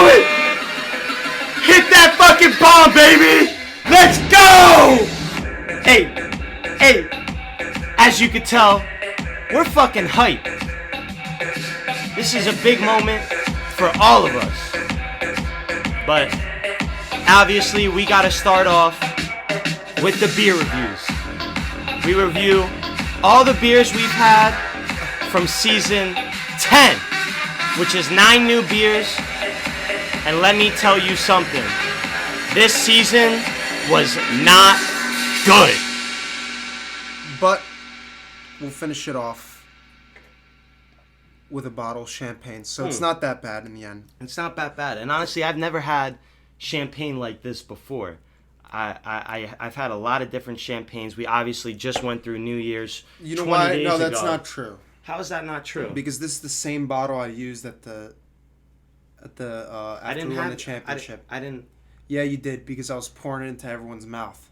it! Hit that fucking bomb, baby! Let's go! Hey, as you can tell, we're fucking hyped. This is a big moment for all of us. But obviously, we gotta start off with the beer reviews. We review all the beers we've had from season 10, which is 9 new beers. And let me tell you something. This season was not good. But we'll finish it off with a bottle of champagne. So it's not that bad in the end. It's not that bad. And honestly, I've never had champagne like this before. I've had a lot of different champagnes. We obviously just went through New Year's 20 days ago. You know why? No, that's not true. How is that not true? Because this is the same bottle I used after we won the championship. I didn't. Yeah, you did, because I was pouring it into everyone's mouth.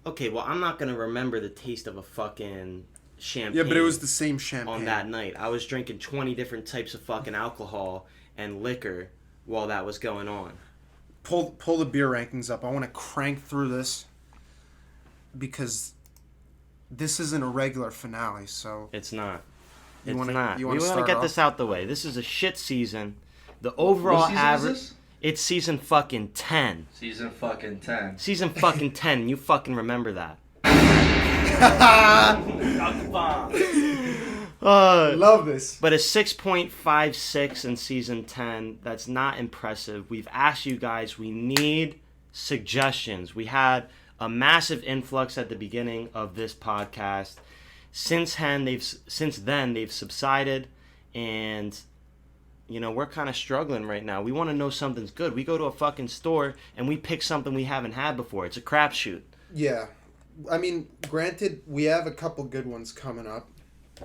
Okay, well, I'm not gonna remember the taste of a fucking champagne. Yeah, but it was the same champagne on that night. I was drinking 20 different types of fucking alcohol and liquor while that was going on. Pull the beer rankings up. I want to crank through this because this isn't a regular finale. So it's not. We want to get this out the way. This is a shit season. The overall average. It's season fucking 10. Season fucking 10. Season fucking 10. You fucking remember that. Love this. But a 6.56 in season 10. That's not impressive. We've asked you guys. We need suggestions. We had a massive influx at the beginning of this podcast. Since then, they've subsided, and you know, we're kind of struggling right now. We want to know something's good. We go to a fucking store and we pick something we haven't had before. It's a crapshoot. Yeah. I mean, granted, we have a couple good ones coming up.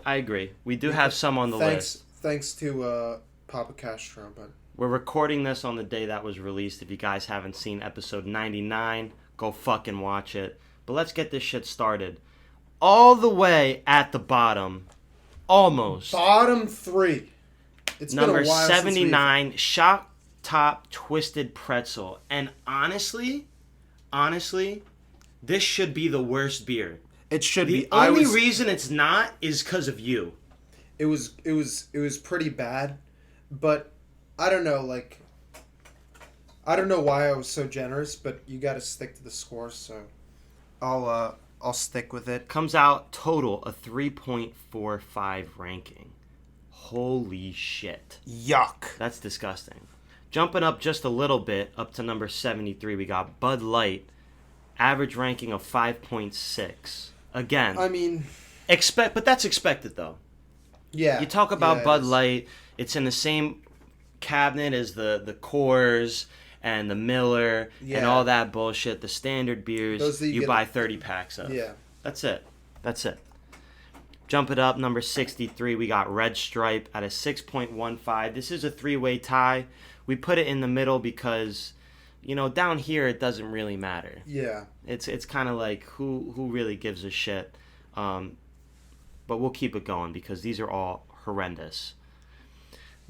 I agree. We do have some on the list. Thanks to Papa Castro. But we're recording this on the day that was released. If you guys haven't seen episode 99, go fucking watch it. But let's get this shit started. All the way at the bottom, almost. Bottom 3. It's number been a while 79, Shock Top Twisted Pretzel. And honestly, this should be the worst beer. It should be. The only reason it's not is because of you. It was pretty bad, but I don't know. Like, I don't know why I was so generous, but you got to stick to the score, so I'll stick with it. Comes out total a 3.45 ranking. Holy shit. Yuck. That's disgusting. Jumping up just a little bit, up to number 73, we got Bud Light. Average ranking of 5.6. Again. I mean... But that's expected, though. Yeah. You talk about Bud Light, it's in the same cabinet as the Coors and the Miller and all that bullshit. The standard beers you buy 30 packs of. Yeah. That's it. Jump it up, number 63, we got Red Stripe at a 6.15. This is a 3-way tie. We put it in the middle because, you know, down here it doesn't really matter. Yeah. It's kind of like who really gives a shit. But we'll keep it going because these are all horrendous.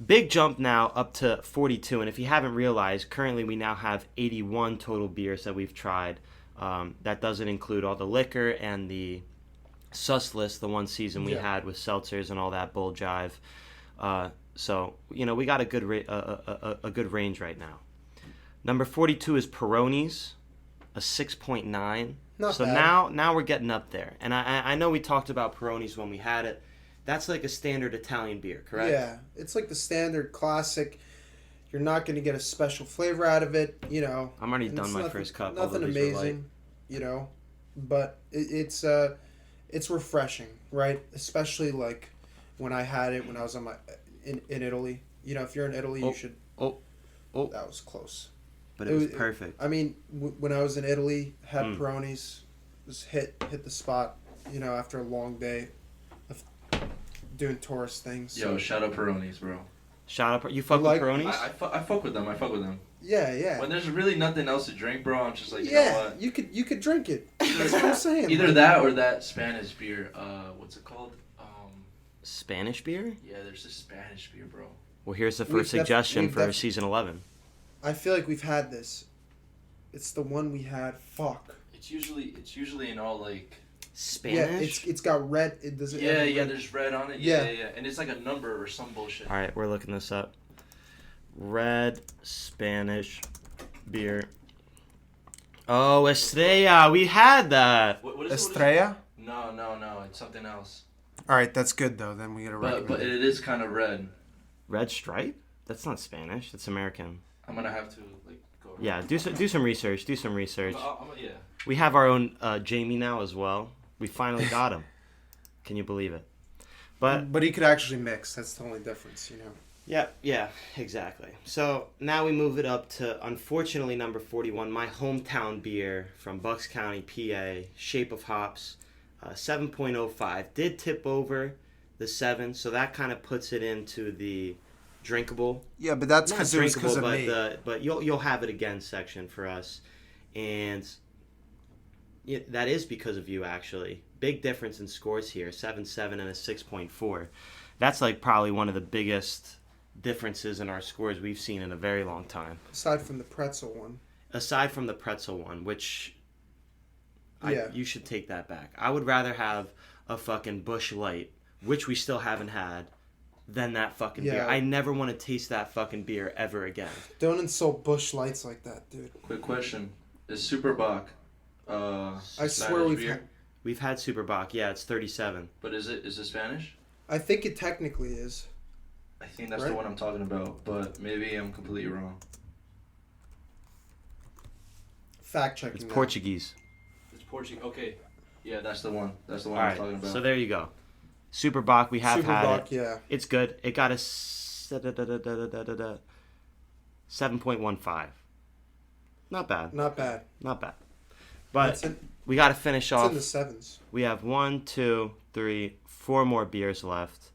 Big jump now up to 42. And if you haven't realized, currently we now have 81 total beers that we've tried. That doesn't include all the liquor and the sus list, the one season we had with seltzers and all that bull jive. So, you know, we got a good good range right now. Number 42 is Peroni's, a 6.9. Not so bad. now we're getting up there. And I know we talked about Peroni's when we had it. That's like a standard Italian beer, correct? Yeah, it's like the standard classic. You're not going to get a special flavor out of it, you know. I'm already done my first cup. Nothing amazing, you know. But it's refreshing, right? Especially like when I had it when I was in Italy. You know, if you're in Italy, you should. Oh, that was close. But it was perfect. I mean, when I was in Italy, had Peroni's, just hit the spot. You know, after a long day of doing tourist things. Yo, shout out Peroni's, bro. Shout out, you fuck with Peroni's? I fuck with them. Yeah. When there's really nothing else to drink, bro, I'm just like, you know what? You could drink it. That's what I'm saying. Either that or that Spanish beer. What's it called? Spanish beer? Yeah, there's this Spanish beer, bro. Well, here's the first suggestion for season 11. I feel like we've had this. It's the one we had. Fuck. It's usually in all like. Spanish? Yeah, it's got red. Does it? Yeah. There's red on it. Yeah. And it's like a number or some bullshit. All right, we're looking this up. Red Spanish beer. Oh, Estrella. We had that. What is Estrella? it? No. It's something else. All right, that's good though. Then we get a recommend. But it is kind of red. Red Stripe? That's not Spanish. That's American. I'm gonna have to like go. Yeah, do some research. Do some research. Yeah. We have our own Jamie now as well. We finally got him. Can you believe it? But he could actually mix. That's the only difference, you know. Yeah, exactly. So now we move it up to, unfortunately, number 41, my hometown beer from Bucks County, PA, Shape of Hops, 7.05. Did tip over the 7, so that kind of puts it into the drinkable. Yeah, but that's Not because it was because of drinkable, me. but you'll have it again section for us. And that is because of you, actually. Big difference in scores here, 7.7 and a 6.4. That's like probably one of the biggest differences in our scores we've seen in a very long time. Aside from the pretzel one. Aside from the pretzel one, which Yeah. you should take that back. I would rather have a fucking Busch Light, which we still haven't had, than that fucking beer. I never want to taste that fucking beer ever again. Don't insult Busch Lights like that, dude. Quick question: is Super Bach? I swear We've had Super Bach. Yeah, it's 37. But is it Spanish? I think it technically is. I think that's the one I'm talking about, but maybe I'm completely wrong. Fact checking. It's Portuguese. It's Portuguese. Okay. Yeah, that's the one. That's the one All I'm right, talking about. so there you go. Super Bach, we have Super had Bach, it. yeah. It's good. It got a 7.15. Not bad. Not bad. Not bad. But we got to finish It's off. in the 7s. We have 1, 2, 3, 4 more beers left.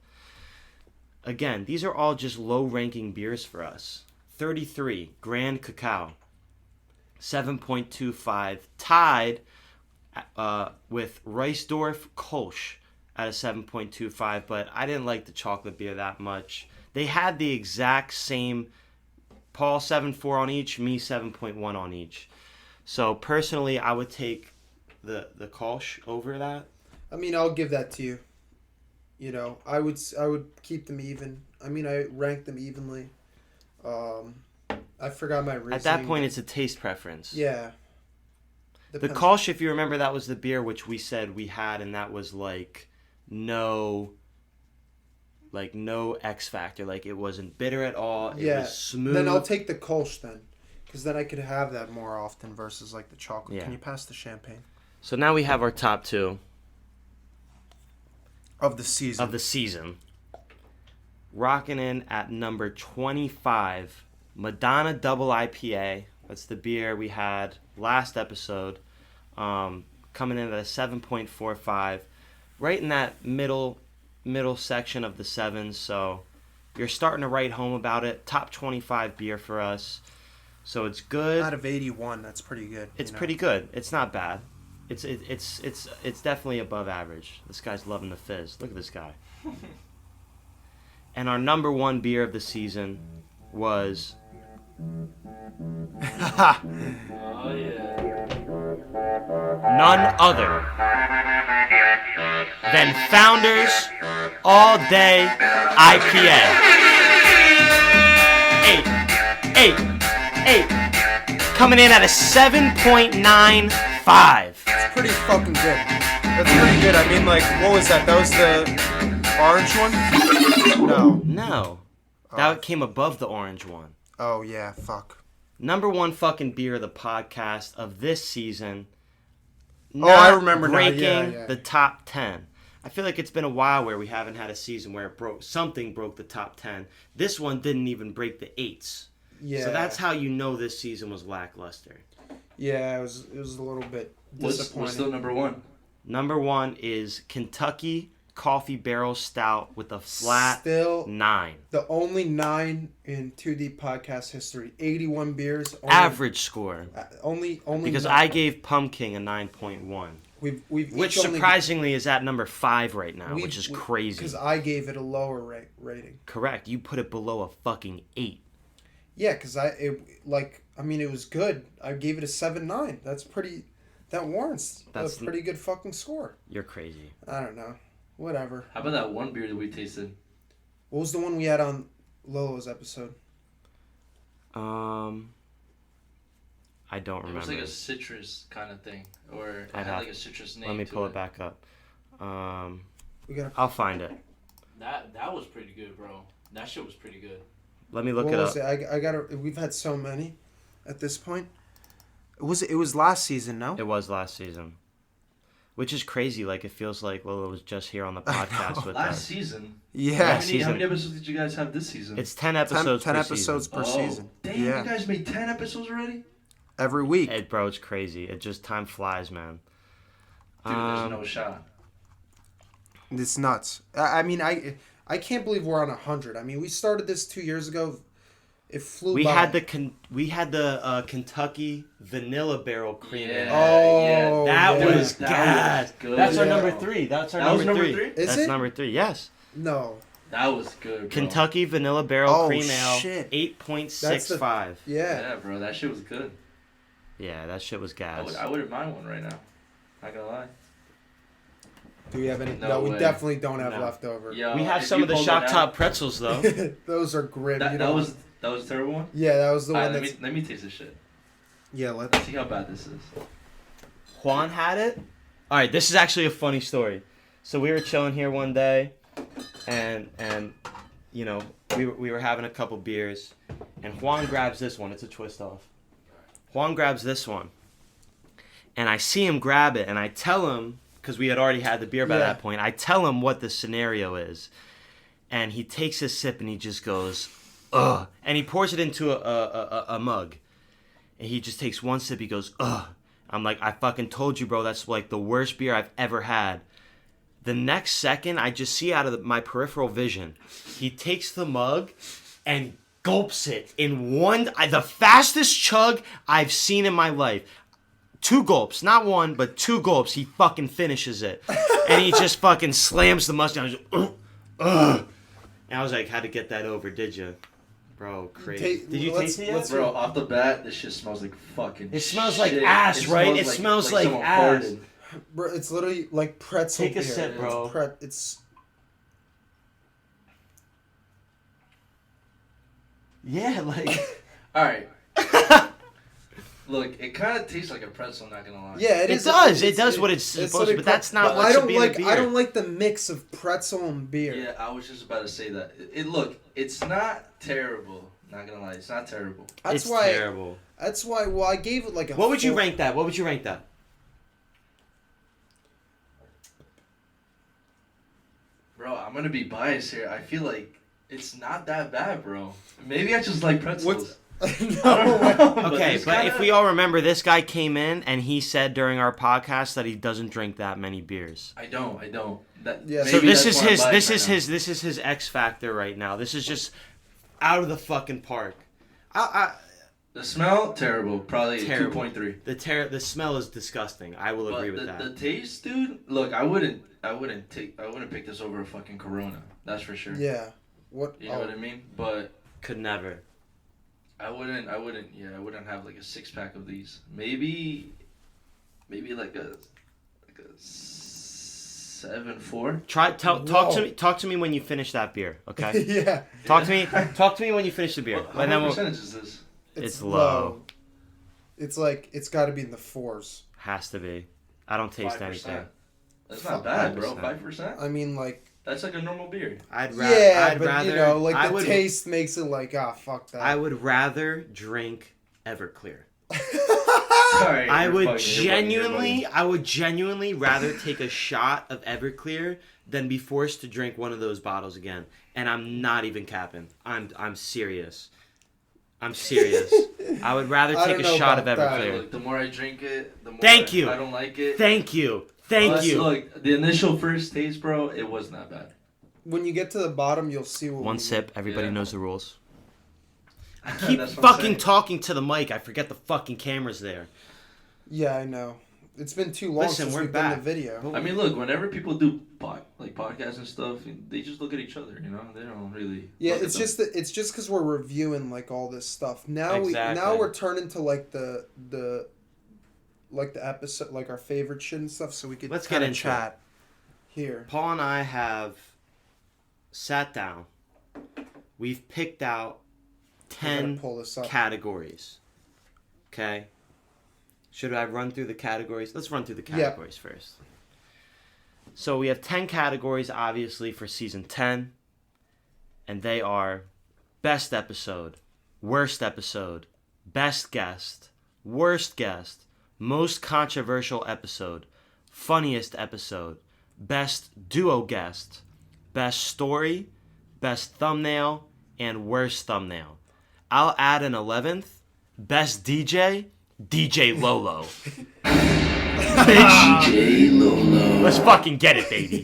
Again, these are all just low-ranking beers for us. 33, Grand Cacao. 7.25. Tied with Reisdorf Kolsch at a 7.25, but I didn't like the chocolate beer that much. They had the exact same, Paul 7.4 on each, me 7.1 on each. So personally, I would take the Kolsch over that. I mean, I'll give that to you. You know, I would keep them even. I mean, I ranked them evenly. I forgot my reasoning. At that point, it's a taste preference. Yeah. The Kolsch, if you remember, that was the beer which we said we had, and that was like no X factor. Like, it wasn't bitter at all. It was smooth. Then I'll take the Kolsch then, because then I could have that more often versus like the chocolate. Yeah. Can you pass the champagne? So now we have our top 2 Of the season. Rocking in at number 25, Madonna Double IPA. That's the beer we had last episode. Coming in at a 7.45. Right in that middle section of the 7s. So you're starting to write home about it. Top 25 beer for us. So it's good. Out of 81, that's pretty good. It's pretty good. It's not bad. It's definitely above average. This guy's loving the fizz. Look at this guy. And our number 1 beer of the season was Oh yeah. none other than Founders All Day IPA. 8. Coming in at a 7.95. It's pretty fucking good. That's pretty good. I mean, like, what was that? That was the orange one? No. That came above the orange one. Oh, yeah, fuck. Number 1 fucking beer of the podcast of this season. I remember now. Breaking Yeah. the top 10. I feel like it's been a while where we haven't had a season where something broke the top 10. This one didn't even break the 8s. Yeah. So that's how you know this season was lackluster. Yeah, it was a little bit disappointing. What's still number 1? Number 1 is Kentucky Coffee Barrel Stout with a flat Still 9. The only 9 in 2 Deep podcast history. 81 beers. Average score. Only Because 9. I gave Pumpkin a 9.1. We've Which each only- surprisingly is at number 5 right now, which is crazy. Because I gave it a lower rating. Correct. You put it below a fucking 8. Yeah, because it was good. I gave it a 7.9. That's pretty. That warrants a pretty good fucking score. You're crazy. I don't know. Whatever. How about that one beer that we tasted? What was the one we had on Lolo's episode? I don't remember. It was like a citrus kind of thing, or it had like a citrus name. Let me to pull it back up. I'll find it. That was pretty good, bro. That shit was pretty good. Let me look what it was up. it? I got. We've had so many, at this point. It was last season, no? It was last season, which is crazy. Like it feels like Lola was just here on the podcast with us. Last season. Yeah. How many episodes did you guys have this season? It's 10 episodes. 10 per episodes season. per season. Damn, Yeah. you guys made 10 episodes already? Every week. Hey, bro, it's crazy. It just time flies, man. Dude, there's no shot. It's nuts. I can't believe we're on 100. I mean, we started this 2 years ago. It flew We by. had the Kentucky Vanilla Barrel Cream. Yeah. Oh, That yeah. was gas. good. That's our Yeah. number 3. That's our That was number number 3. three? Is That's it? number 3. Yes. No. That was good, bro. Kentucky Vanilla Barrel Oh, Cream Ale, shit. 8.65. Yeah. Yeah, bro, that shit was good. Yeah, that shit was gas. I wouldn't mind one right now. Not gonna lie. Do we have any? No No, we way. definitely don't have No. leftover. Yeah, We have if some you of the pulled Shock that Top out- pretzels though. Those are grim. That was a terrible one. Yeah, that was the Alright, one that's. let me taste this shit. Yeah, let's. See how bad this is. Juan had it. All right, this is actually a funny story. So we were chilling here one day, and you know we were having a couple beers, and Juan grabs this one. It's a twist off. Juan grabs this one, and I see him grab it, and I tell him because we had already had the beer by that point. I tell him what the scenario is, and he takes a sip and he just goes, "Ugh," and he pours it into a mug, and he just takes one sip. He goes, "Ugh." I'm like, I fucking told you, bro. That's like the worst beer I've ever had. The next second, I just see out of my peripheral vision, he takes the mug and gulps it in the fastest chug I've seen in my life. 2 gulps, not one, but 2 gulps. He fucking finishes it, and he just fucking slams the mustache. And I was like, "How to get that over? Did you, bro? Crazy. Did you taste it yet? Bro, off the bat, this shit smells like fucking It smells like shit. ass, right? It smells like someone ass. farted. Bro, it's literally like pretzel Take a beer. sip, bro. It's Yeah, like Alright. Look, it kind of tastes like a pretzel, not gonna lie. yeah, it is. does. It does what it's supposed to, literally but that's not but what I should don't be in a like. beer. I don't like the mix of pretzel and beer. Yeah, I was just about to say that. Look, it's not terrible. Not gonna lie, it's not terrible. That's It's why. terrible. That's why. Well, I gave it like a. What would you 4. rank that? What would you rank that? Bro, I'm gonna be biased here. I feel like it's not that bad, bro. Maybe I just like pretzels. no. I don't know, Okay, it's but kinda- if we all remember, this guy came in and he said during our podcast that he doesn't drink that many beers. I don't. Yeah, So maybe this that's is why I'm his biased this right is now. his this is his X factor right now. This is just out of the fucking park. The smell terrible. Probably Terrible. 2.3. The smell is disgusting. I will But agree with the that. taste, dude. Look, I wouldn't pick this over a fucking Corona. That's for sure. Yeah. What? You know what I mean? But Could never. I wouldn't have like a 6-pack of these. Maybe like a 7.4. Talk to me when you finish that beer, okay? yeah. Talk to me when you finish the beer. How And then many we'll, percentage is this? It's low. It's like it's got to be in the 4s. has to be. I don't taste 5%. anything. That's not bad, bro. 5%. 5%. I mean, like. That's like a normal beer. I'd But rather, you know, like I the would, taste makes it like fuck that. I would rather drink Everclear. Sorry, I you're would bugging, you're bugging. genuinely rather take a shot of Everclear than be forced to drink one of those bottles again. And I'm not even capping. I'm serious. I'm serious. I would rather I take don't a know shot of about that. Everclear. Look, the more I drink it, the more Thank you. I don't like it. Thank you. Look, the initial first taste, bro, it was not bad. When you get to the bottom, you'll see what. One sip. Everybody Yeah. knows the rules. I keep That's what I'm fucking saying. talking to the mic. I forget the fucking camera's there. Yeah, I know. It's been too long Listen, since we're we've back. done the video. I mean, look, whenever people do podcasts and stuff, they just look at each other. You know, they don't really. Yeah, look at it's them. just that it's just because we're reviewing like all this stuff. Now Exactly. we're turning to like the episode, like our favorite shit and stuff, so we could Let's get kinda into chat here. Paul and I have sat down. We've picked out I gotta 10 pull this up. categories. Okay? Should I run through the categories? Let's run through the categories first. So we have 10 categories, obviously, for season 10. And they are best episode, worst episode, best guest, worst guest, most controversial episode, funniest episode, best duo guest, best story, best thumbnail, and worst thumbnail. I'll add an 11th, best DJ, DJ LoLo. DJ LoLo. Let's fucking get it, baby.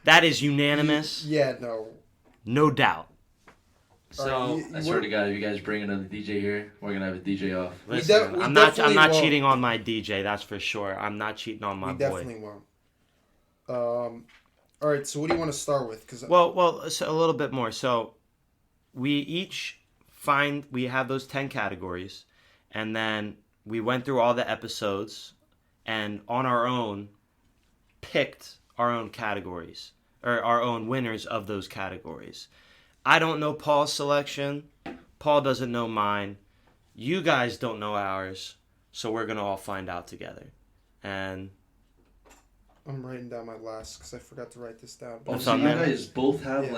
That is unanimous, Yeah, no. no doubt. So, Alright, I swear to God, if you guys bring another DJ here, we're gonna have a DJ off. listen, we I'm not definitely won't. cheating on my DJ, that's for sure. I'm not cheating on my We boy. definitely won't. All right. So what do you want to start with? Because Well, so a little bit more. So, we each we have those 10 categories, and then we went through all the episodes, and on our own, picked our own categories, or our own winners of those categories. I don't know Paul's selection. Paul doesn't know mine. You guys don't know ours. So we're going to all find out together. And I'm writing down my last because I forgot to write this down. Oh, That's so on you there? guys both have Yeah.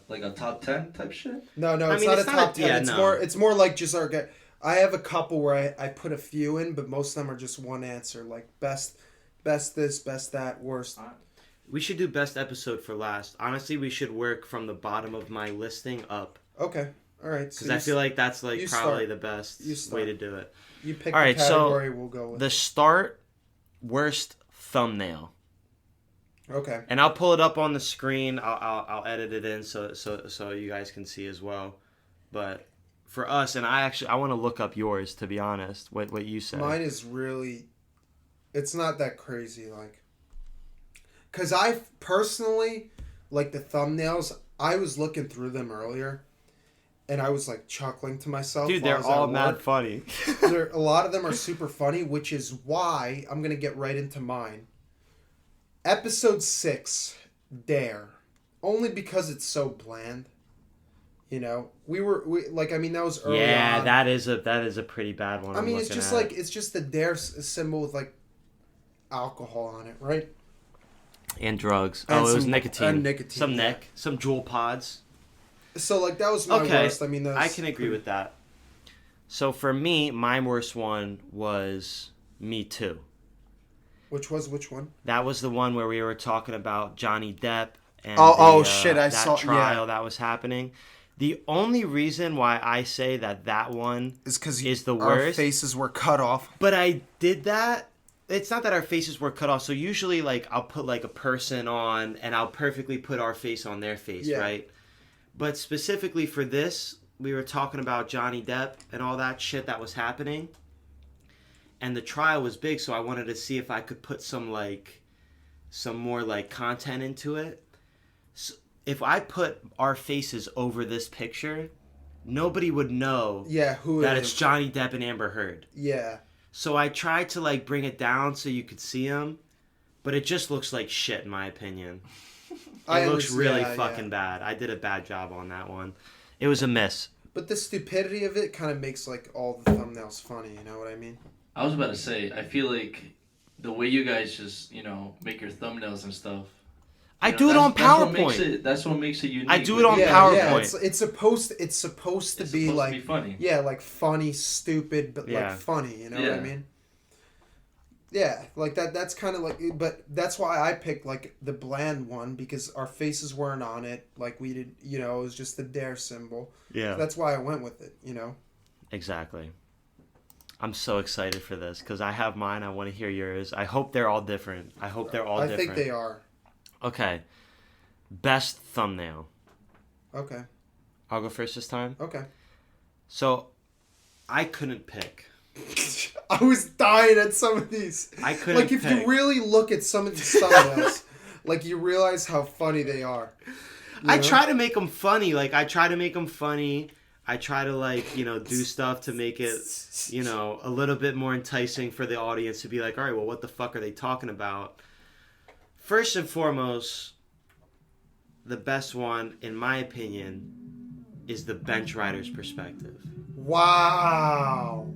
like a top 10 type shit? No, I it's mean, not it's a not top a- 10. yeah, It's no. more like just our guy. I have a couple where I put a few in, but most of them are just one answer. Like best this, best that, worst. we should do best episode for last. Honestly, we should work from the bottom of my listing up. Okay. All right. Because I feel like that's like you probably start. the best You way start. to do it. You pick All right, the so category, we'll go with The start, worst thumbnail. Okay. And I'll pull it up on the screen. I'll edit it in so you guys can see as well. But for us, and I want to look up yours, to be honest, what you said. Mine is really, it's not that crazy, like, because I personally, like the thumbnails, I was looking through them earlier, and I was like chuckling to myself. Dude, while I they're was all at mad work. funny. A lot of them are super funny, which is why I'm going to get right into mine. Episode 6, Dare. Only because it's so bland. You know, we that was early Yeah, on. that is a pretty bad one. I mean, I'm it's looking just at. like, it's just the Dare symbol with like alcohol on it, right? And drugs. And Oh, it was some- nicotine. and nicotine, Some yeah. some jewel pods. So like that was my Okay, worst. I mean, I can agree with that. So for me, my worst one was Me Too. Which one? That was the one where we were talking about Johnny Depp and Shit! I that saw trial that was happening. The only reason why I say that one is because is the worst. faces were cut off. But I did that. It's not that our faces were cut off. So usually, like, I'll put like a person on, and I'll perfectly put our face on their face, Yeah. right? But specifically for this, we were talking about Johnny Depp and all that shit that was happening. And the trial was big, so I wanted to see if I could put some more like content into it. So if I put our faces over this picture, nobody would know Yeah, who that it it's is. Johnny Depp and Amber Heard. Yeah, So I tried to like bring it down so you could see them, but it just looks like shit in my opinion. It looks really fucking bad. I did a bad job on that one. It was a miss. But the stupidity of it kind of makes like all the thumbnails funny. You know what I mean? I was about to say, I feel like the way you guys just, make your thumbnails and stuff. I do it on PowerPoint. That's what makes it unique. I do it on Yeah, PowerPoint. it's supposed to be supposed like to be funny. yeah, like funny, stupid, but Yeah. like funny. You know what I Yeah. mean? Yeah, like that. That's kind of like, but that's why I picked like the bland one because our faces weren't on it. Like we did, it was just the Dare symbol. Yeah. That's why I went with it. Exactly. I'm so excited for this because I have mine. I want to hear yours. I hope they're all different. I think they are. Okay. Best thumbnail. Okay. I'll go first this time. Okay. So, I couldn't pick. I was dying at some of these. I couldn't Like, if pick. you really look at some of these thumbnails, like, you realize how funny they are. You I know? try to make them funny. Like, I try to make them funny. I try to, like, you know, do stuff to make it, you know, a little bit more enticing for the audience to be like, all right, well, what the fuck are they talking about? First and foremost, the best one, in my opinion, is the bench rider's perspective. Wow.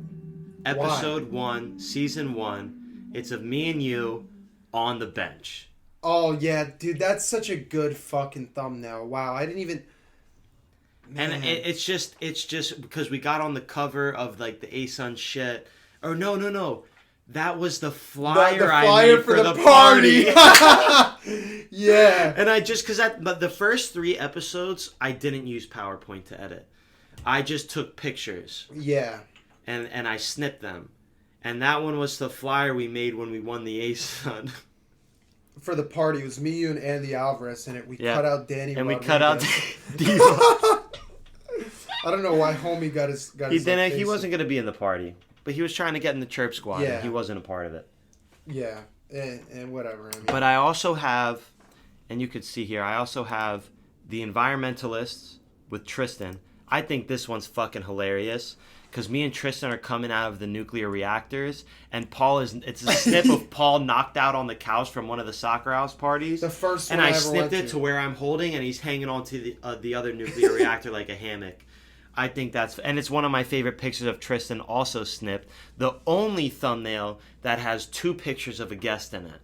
Episode 1, Season 1, it's of me and you on the bench. Oh, yeah, dude, that's such a good fucking thumbnail. Wow, I didn't even... Man. And it's just because we got on the cover of, like, the A-Sun shit. Or no. That was the flyer, the I flyer made for for the the party. party. Yeah. And I just, but the first 3 episodes, I didn't use PowerPoint to edit. I just took pictures. Yeah. And I snipped them. And that one was the flyer we made when we won the A-Sun. For the party, it was me, you, and Andy Alvarez in it. We cut out Danny and Rodriguez. we cut out Diva. I don't know why homie got his He his, didn't. face He wasn't going to be in the party, but he was trying to get in the chirp squad. Yeah. And he wasn't a part of it. Yeah, and whatever. I mean. But I also have, and you could see here, I also have the environmentalists with Tristan. I think this one's fucking hilarious because me and Tristan are coming out of the nuclear reactors, and it's a snip of Paul knocked out on the couch from one of the soccer house parties. The first one and I ever snipped went it to where I'm holding, and he's hanging onto the other nuclear reactor like a hammock. I think and it's one of my favorite pictures of Tristan also snipped. The only thumbnail that has 2 pictures of a guest in it,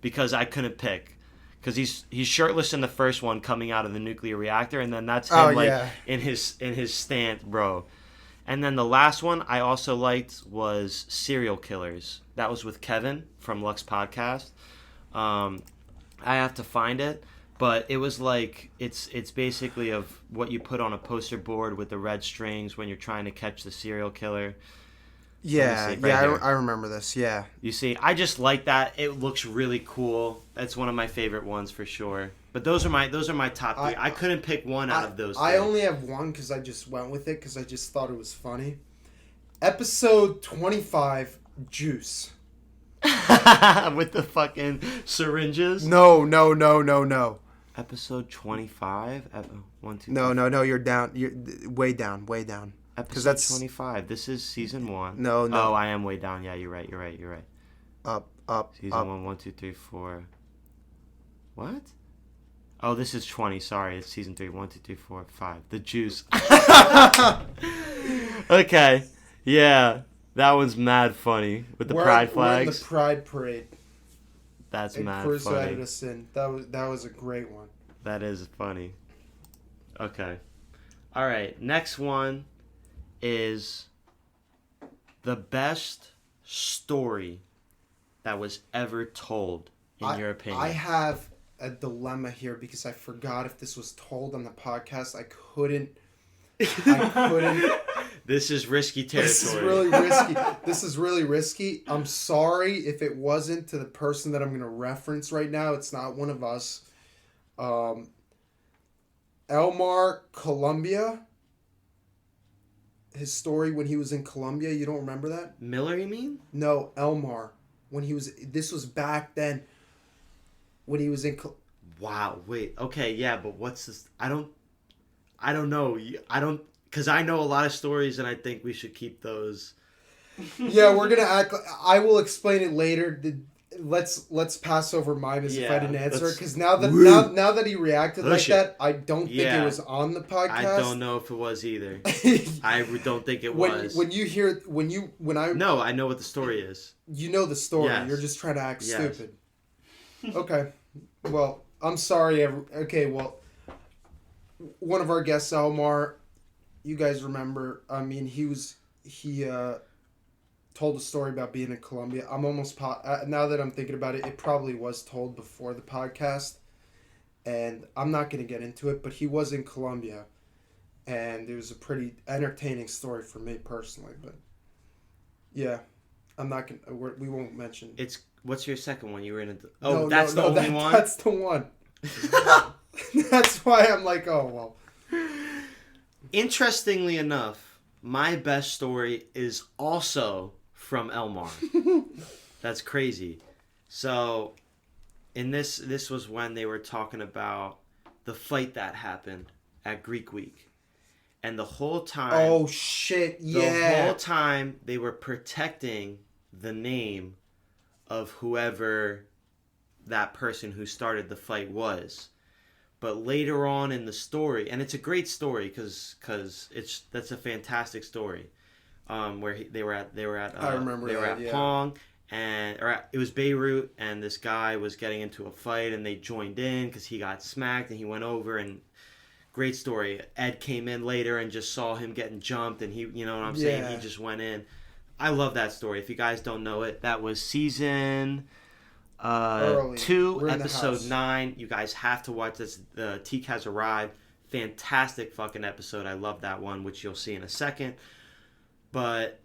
because I couldn't pick. Because he's shirtless in the first one coming out of the nuclear reactor, and then that's him in his stance, bro. And then the last one I also liked was Serial Killers. That was with Kevin from Lux Podcast. I have to find it. But it was like, it's basically of what you put on a poster board with the red strings when you're trying to catch the serial killer. Yeah, I remember this, yeah. You see, I just like that. It looks really cool. That's one of my favorite ones for sure. But those are my top 3. I couldn't pick one out of those 3. I only have one because I just went with it because I just thought it was funny. Episode 25, Juice. With the fucking syringes? No. Episode 25? 1, 2, No, you're down. You're way down. Episode that's 25. This is season 1. No. Oh, I am way down. Yeah, you're right. Up. Season 1, 1, 2, 3, 4. What? Oh, this is 20. Sorry, it's season 3. 1, 2, 3, 4, 5. The Juice. Okay. Yeah. That one's mad funny. With the pride flags. We're in the pride parade. That's and mad Cruz funny. added us in. That was a great one. That is funny. Okay. All right. Next one is the best story that was ever told, in your opinion. I have a dilemma here because I forgot if this was told on the podcast. I couldn't. This is risky territory. This is really risky. I'm sorry if it wasn't to the person that I'm going to reference right now. It's not one of us. Elmar Colombia. His story when he was in Colombia. You don't remember that? Miller, you mean? No, Elmar. This was back then. When he was in. Wow. Wait. Okay. Yeah. But what's this? I don't know. Because I know a lot of stories, and I think we should keep those. Yeah, we're gonna act. I will explain it later. Let's pass over mine as if I didn't answer it, because now that he reacted like that, I don't think it was on the podcast. I don't know if it was either. I don't think it was. No, I know what the story is. You know the story. Yes. You're just trying to act stupid. Okay. Well, I'm sorry. Okay. Well, one of our guests, Elmar. You guys remember? I mean, he told a story about being in Colombia. I'm almost now that I'm thinking about it, it probably was told before the podcast, and I'm not going to get into it. But he was in Colombia, and it was a pretty entertaining story for me personally. But yeah, I'm not going. We won't mention. What's your second one? You were in a. Oh, that's the only one. That's the one. That's why I'm like, oh well. Interestingly enough, my best story is also from Elmar. That's crazy. So, in this was when they were talking about the fight that happened at Greek Week. And the whole time... Oh, shit, yeah. The whole time, they were protecting the name of whoever that person who started the fight was. But later on in the story, and it's a great story because that's a fantastic story, where they were at I remember they were that, at yeah. Pong, it was Beirut, and this guy was getting into a fight, and they joined in because he got smacked, and he went over, and great story. Ed came in later and just saw him getting jumped, and he, you know what I'm saying, he just went in. I love that story. If you guys don't know it, that was season 2, episode 9. You guys have to watch this. The Teak has arrived. Fantastic fucking episode. I love that one, which you'll see in a second. But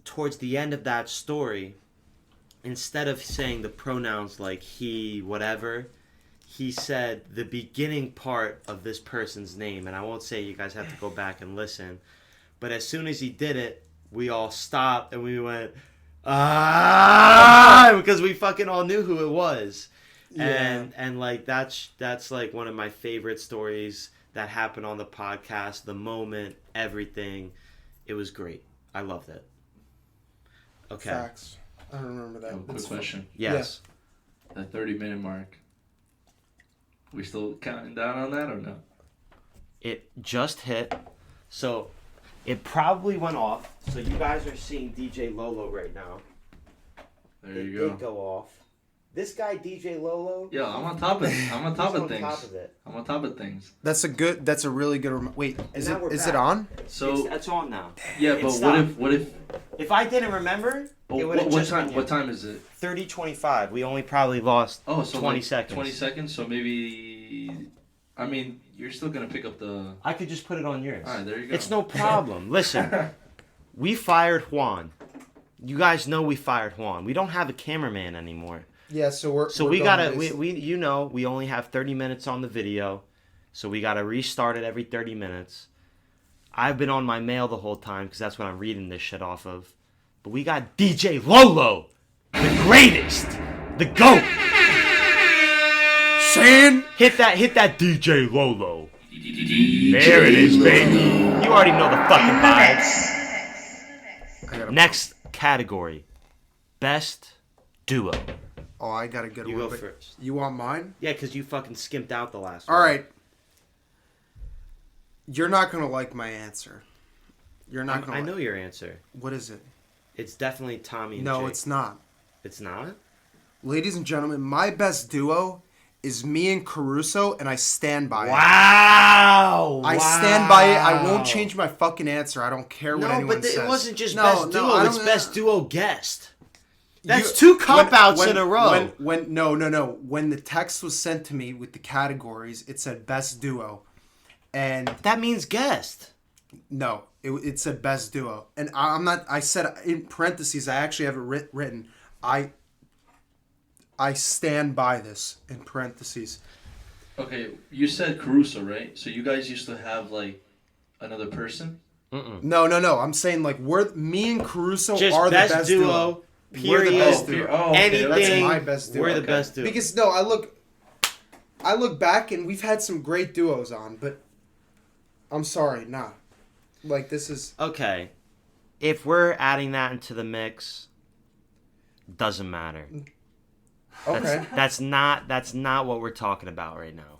towards the end of that story, instead of saying the pronouns like he, whatever, he said the beginning part of this person's name. And I won't say, you guys have to go back and listen. But as soon as he did it, we all stopped and we went, because we fucking all knew who it was. Yeah. And like that's like one of my favorite stories that happened on the podcast. The moment, everything, it was great. I loved it. Okay. Facts. I don't remember that. Quick question. Yes. The 30-minute mark. We still counting down on that or no? It just hit. So it probably went off. So you guys are seeing DJ LoLo right now. There you It go. did go off. This guy DJ LoLo. Yo, I'm on top of things. He's on top of it. I'm on top of things. That's a really good... Wait, is now we're it back. on? So It's on now. yeah, It but stopped. what if If I didn't remember, it would have what just time been what time is it? 30:25. We only probably lost Oh, so 20 like seconds. 20 seconds. So maybe, I mean, you're still gonna pick up the. I could just put it on yours. All right, there you go. It's no problem. Listen, we fired Juan. You guys know we fired Juan. We don't have a cameraman anymore. Yeah, so we're We going gotta, based- we only have 30 minutes on the video, so we gotta restart it every 30 minutes. I've been on my mail the whole time because that's what I'm reading this shit off of. But we got DJ LoLo, the greatest, the GOAT. Shane! Hit that DJ LoLo. There it is, baby. You already know the fucking vibes. Next category, best duo. Oh, I got a good You one. go but first. You want mine? Yeah, because you fucking skimped out the last one. All right. You're not gonna like my answer. You're not gonna. I know your answer. What is it? It's definitely Tommy and No, Jake. it's not. It's not? Ladies and gentlemen, my best duo is me and Caruso, and I stand by it. Wow! I stand by it. I won't change my fucking answer. I don't care what No, anyone but says. it wasn't just No, best no, duo. I It's don't- best duo guest. That's You- two cop-outs when- in a row. No. When the text was sent to me with the categories, it said best duo, and That means guest. no, it said best duo, and I'm not. I said in parentheses. I actually have it written. I stand by this in parentheses. Okay, you said Caruso, right? So you guys used to have like another person. No. I'm saying like me and Caruso Just are the best best duo. We're the Period. best duo. Anything. That's my best duo. We're the Okay. best duo. Because no, I look back and we've had some great duos on, but I'm sorry, nah. Like this is Okay. If we're adding that into the mix, doesn't matter. okay. That's not what we're talking about right now.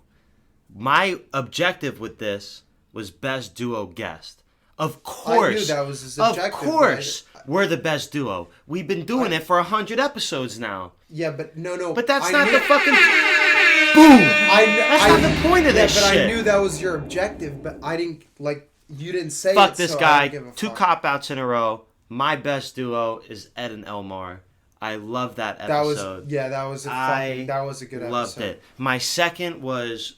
My objective with this was best duo guest. Of course. I knew that was his Of objective. course, we're the best duo. We've been doing it for 100 episodes now. Yeah, but no. But that's I not knew- the fucking boom. That's I, not the point of yeah, this but shit. I knew that was your objective, but I didn't like you didn't say Fuck it. this so I guy. don't give a Two fuck. cop-outs in a row. My best duo is Ed and Elmar. I love that That episode. was that was a fucking, that was a good loved episode. it. My second was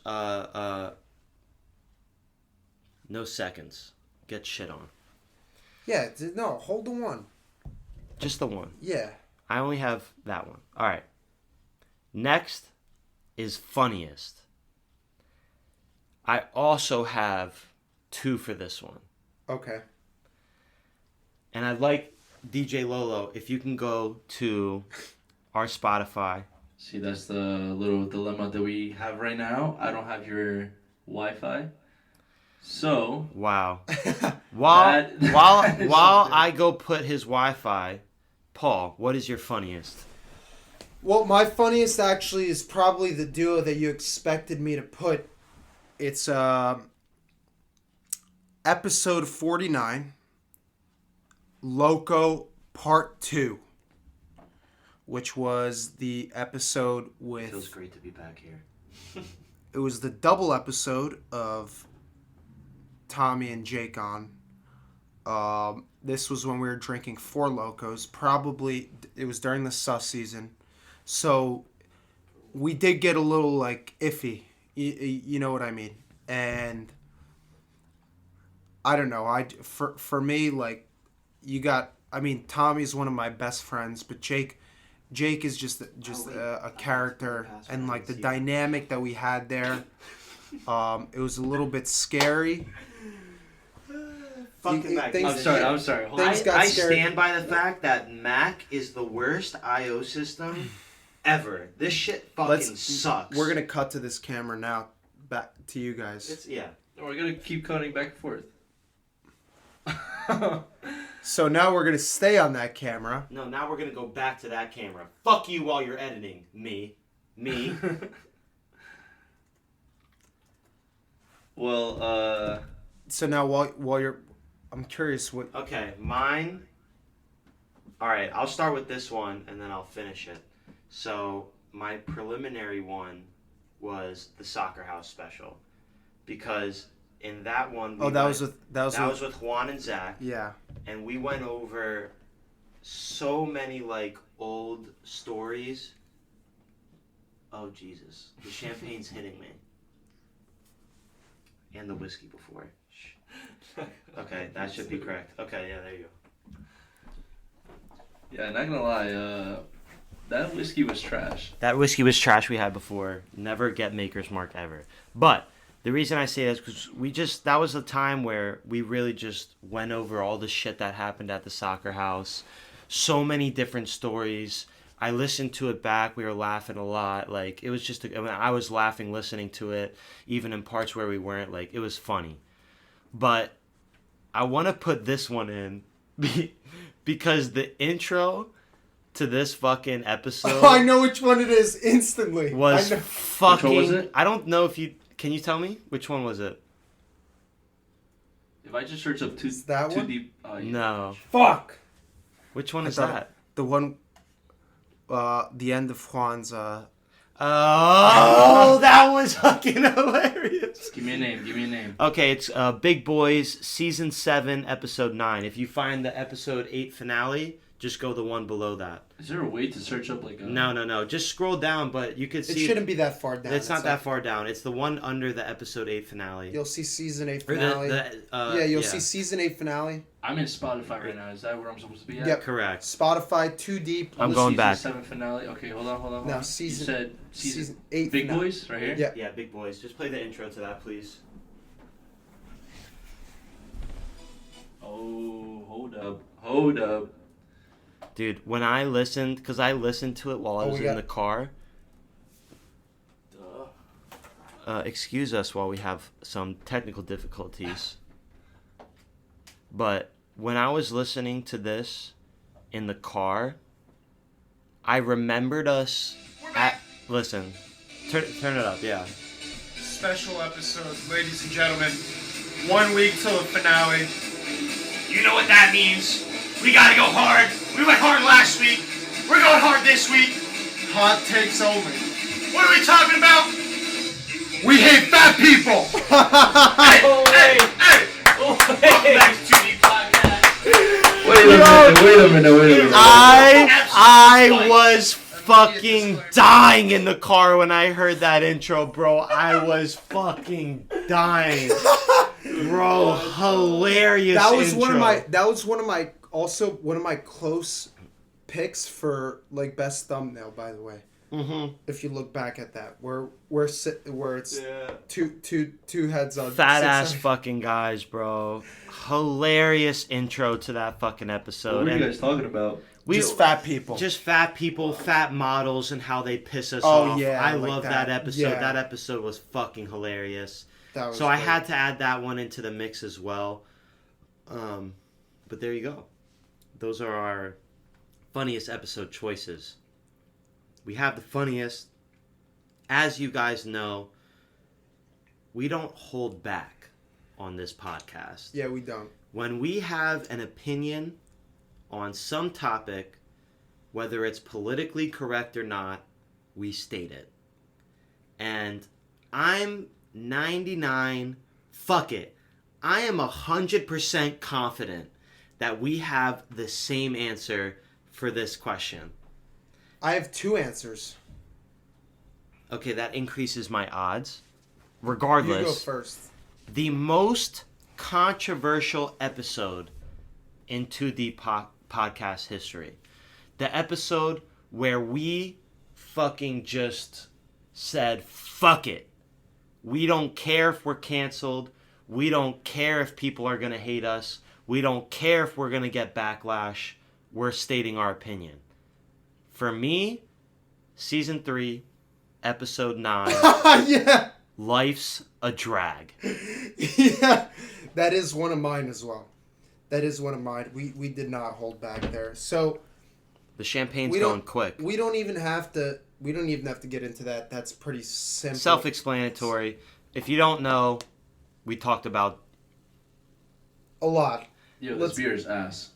no seconds. Get shit on. Yeah, no, hold the one. Just the one. Yeah. I only have that one. All right. Next is funniest. I also have two for this one. Okay. And I'd like DJ LoLo, if you can go to our Spotify. See, that's the little dilemma that we have right now. I don't have your Wi-Fi. So... Wow. While something. I go put his Wi-Fi, Paul, what is your funniest? Well, my funniest actually is probably the duo that you expected me to put. It's episode 49, Loco Part 2, which was the episode with... Feels great to be back here. It was the double episode of Tommy and Jake on. This was when we were drinking Four Locos. Probably, it was during the sus season. So, we did get a little, like, iffy. You know what I mean? And, I don't know. For me, like, you got... I mean, Tommy's one of my best friends, but Jake is just a character, and like the dynamic that we had there, it was a little bit scary. Fucking Mac. I'm sorry. Hold on. I stand by the fact that Mac is the worst I/O system ever. This shit fucking sucks. We're gonna cut to this camera now. Back to you guys. We're gonna keep cutting back and forth. So now we're gonna stay on that camera. No, now we're gonna go back to that camera. Fuck you while you're editing. Me. Well, So now while you're, I'm curious what. Okay, mine. All right, I'll start with this one and then I'll finish it. So my preliminary one was the Soccer House special, because in that one that was with Juan and Zach. Yeah. And we went over so many like old stories. Oh Jesus, the champagne's hitting me. And the whiskey before. Okay, that should be correct. Okay, yeah, there you go. yeah, not gonna lie, that whiskey was trash. That whiskey was trash we had before. Never get Maker's Mark ever. But the reason I say that is because that was a time where we really just went over all the shit that happened at the Soccer House. So many different stories. I listened to it back. We were laughing a lot. Like, it was just, I was laughing listening to it, even in parts where we weren't. Like, it was funny. But I want to put this one in because the intro to this fucking episode. Oh, I know which one it is instantly. Was fucking. Which one was it? I don't know if you. Can you tell me which one was it? If I just search up too one? deep, yeah. No. Fuck. Which one is thought that? The one. The end of Juan's. Oh, that was fucking hilarious. Give me a name. Okay, it's Big Boys Season 7, Episode 9. If you find the Episode 8 finale, just go the one below that. Is there a way to search up like a... No. Just scroll down, but you could see... It shouldn't be that far down. It's not that far down. It's the one under the Episode 8 finale. You'll see Season 8 finale. You'll see Season 8 finale. I'm in Spotify right now. Is that where I'm supposed to be at? Yep. Correct. Spotify, Too Deep. I'm going back. Season 7 finale. Okay, hold on. No, You said season 8 Big finale. Boys right here? Yeah. Yeah, Big Boys. Just play the intro to that, please. Oh, hold up. Dude, when I listened, because I listened to it while I was in the car. Excuse us while we have some technical difficulties. But when I was listening to this in the car, I remembered us at... Listen. Turn it up, yeah. Special episode, ladies and gentlemen. 1 week till the finale. You know what that means. We gotta go hard. We went hard last week. We're going hard this week. Hot takes only. What are we talking about? We hate fat people! Hey! Welcome back to 2D Podcast. Wait a minute. I was fucking dying in the car when I heard that intro, bro. I was fucking dying. Bro, hilarious That was intro. one of my close picks for like best thumbnail, by the way. Mm-hmm. If you look back at that, where it's two heads on Fat six ass heads. fucking guys, bro. Hilarious intro to that fucking episode. What were you And guys talking about? Just fat people. Just fat people, fat models, and how they piss us Oh, off. yeah, I like love that. that episode. Yeah. That episode was fucking hilarious. That was So I great. had to add that one into the mix as well. But there you go. Those are our funniest episode choices. We have the funniest. As you guys know, we don't hold back on this podcast. Yeah, we don't. When we have an opinion on some topic, whether it's politically correct or not, we state it. And I'm 99, fuck it. I am 100% confident that we have the same answer for this question. I have two answers. Okay, that increases my odds. You Regardless, go first. the most controversial episode into the podcast history. The episode where we fucking just said, fuck it. We don't care if we're canceled. We don't care if people are going to hate us. We don't care if we're going to get backlash. We're stating our opinion. For me, Season 3, Episode 9, Yeah. Life's a Drag. Yeah. That is one of mine as well. That is one of mine. We did not hold back there. So The champagne's We don't- going quick. we don't even have to get into that. That's pretty simple. Self-explanatory. If you don't know, we talked about... A lot. Yo, Let's- this beer is ass.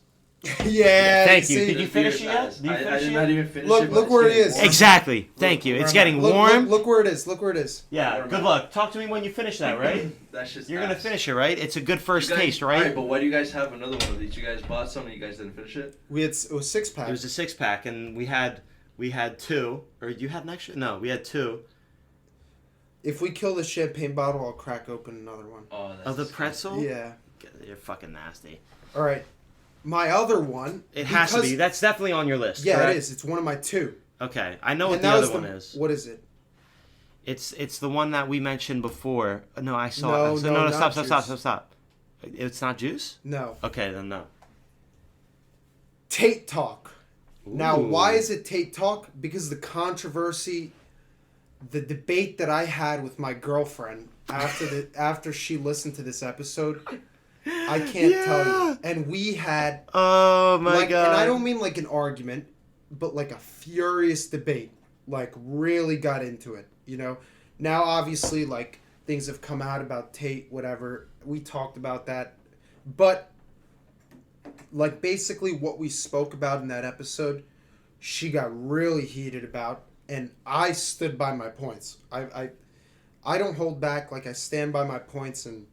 Yeah. Thank you. see? Did you This beer finish is it yet? ass. Did you I finish did it not yet? even finish Look- it. but look it's where it getting is. warm. Exactly. Thank you. It's getting warm. Look where it is. Look where it is. Yeah, good luck. Talk to me when you finish that, right? That's just You're gonna ass. finish it, right? It's a good first You guys- taste, right? Alright, but why do you guys have another one of these? You guys bought some and you guys didn't finish it? It was 6-pack. It was a 6-pack, and we had two. Or you had an extra? No, we had two. If we kill the champagne bottle, I'll crack open another one. Oh, that's Of the disgusting. pretzel? Yeah. You're fucking nasty. All right. My other one. It has to because- be. That's definitely on your list. Yeah, correct? it is. It's one of my two. Okay, I know what And the that was other one is. What is it? It's the one that we mentioned before. No, I saw No, it. So, no, no, not stop. It's not juice? No. Okay, then no. Tate Talk. Now, Ooh. why is it Tate Talk? Because the controversy, the debate that I had with my girlfriend after she listened to this episode, I can't tell you. And we had Oh my god. and I don't mean like an argument, but like a furious debate. Like really got into it, you know. Now obviously like things have come out about Tate, whatever. We talked about that. But like basically what we spoke about in that episode, she got really heated about, and I stood by my points. I don't hold back. Like I stand by my points, and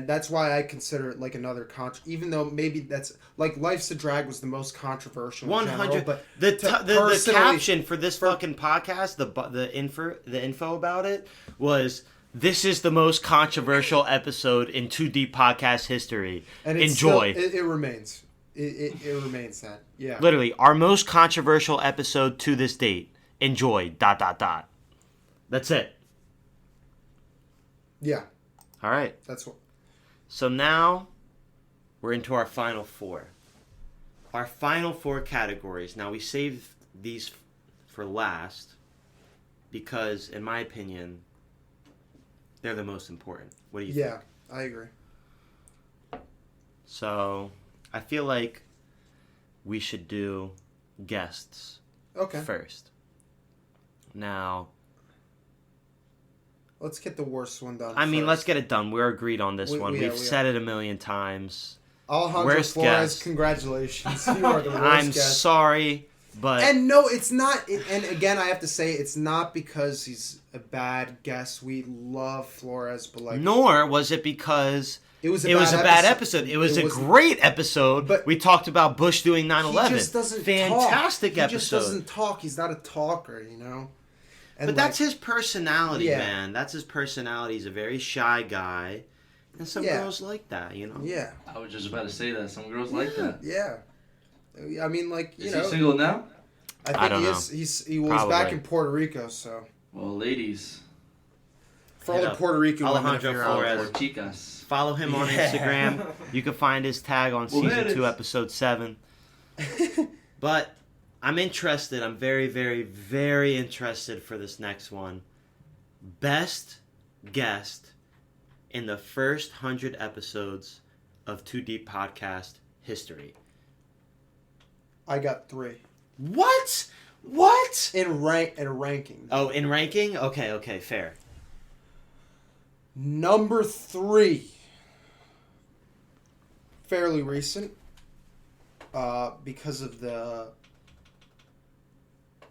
that's why I consider it like another even though maybe that's like Life's a Drag was the most controversial. in general, 100. but The personally- caption for this fucking podcast, the info about it was, "This is the most controversial episode in 2D podcast history. and it's Enjoy." Still, it remains. It remains that. Yeah. Literally, our most controversial episode to this date. Enjoy. ... That's it. Yeah. All right. That's what. So now we're into our final four. Our final four categories. Now we saved these for last because, in my opinion, they're the most important. What do you think? Yeah, I agree. So I feel like we should do guests Okay. first. Now, Let's get the worst one done. I mean, first. let's get it done. We're agreed on this one. We We've are. said it a million times. Alejandro Worst Flores, guest. congratulations. You are the worst I'm guest. sorry, but And no, it's not. And again, I have to say, it's not because he's a bad guest. We love Flores, but like, nor was it because it was it was a bad episode. It was a great episode. But- we talked about Bush doing 9/11. He just doesn't Fantastic talk. episode. He just doesn't talk. He's not a talker, you know. And But that's his personality, Yeah. man. That's his personality. He's a very shy guy. And some Yeah. girls like that, you know? Yeah. I was just about to say that. Some girls like that. Yeah. I mean, like, you Is know. he single now? I don't think know. he was back Probably. in Puerto Rico, so Well, ladies. for all Hit the up Puerto Rican women, if Alejandro you're out Flores. there. Or chicas. Follow him on Yeah. Instagram. You can find his tag on season Mujeres. 2, episode 7. But I'm interested. I'm very, very, very interested for this next one. Best guest in the first 100 episodes of Too Deep Podcast history. I got 3 What? What? in ranking. Oh, in ranking? Okay, fair. Number 3, fairly recent, because of the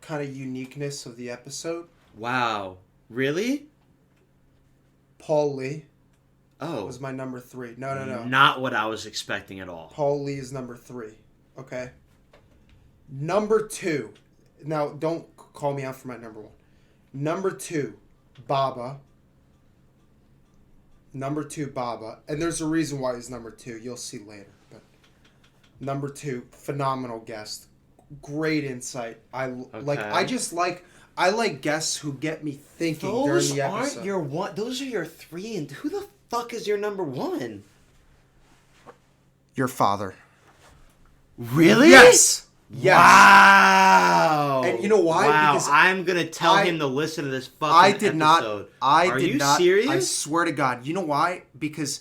kind of uniqueness of the episode. Wow. Really? Paul Lee Oh. was my number 3. No. Not what I was expecting at all. Paul Lee is number 3. Okay. Number 2. Now, don't call me out for my number 1. Number 2, Baba. Number 2, Baba. And there's a reason why he's number 2. You'll see later. But number 2, phenomenal guest. Great insight. I like guests who get me thinking Those during the aren't episode. your one. Those are your 3. And who the fuck is your number 1? Your father. Really? Yes. Yes. Wow. And you know why? Wow. Because I'm gonna tell him to listen to this fucking I did episode. Are you serious? I swear to God. You know why? Because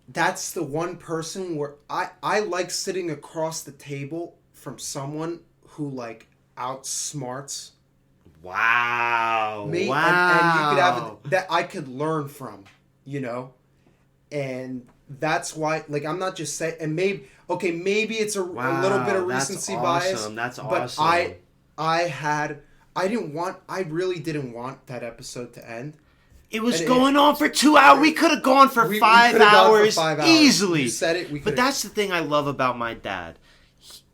that's the one person where I like sitting across the table from someone who like outsmarts Wow. me, Wow. and you could have that I could learn from, you know, and that's why. Like, I'm not just saying, and maybe it's a little bit of recency bias. That's but awesome. I really didn't want that episode to end. It was and going on for 2 hours. We could have gone for We 5 could've gone for hours 5 hours. easily. You said it. We But could've- that's the thing I love about my dad.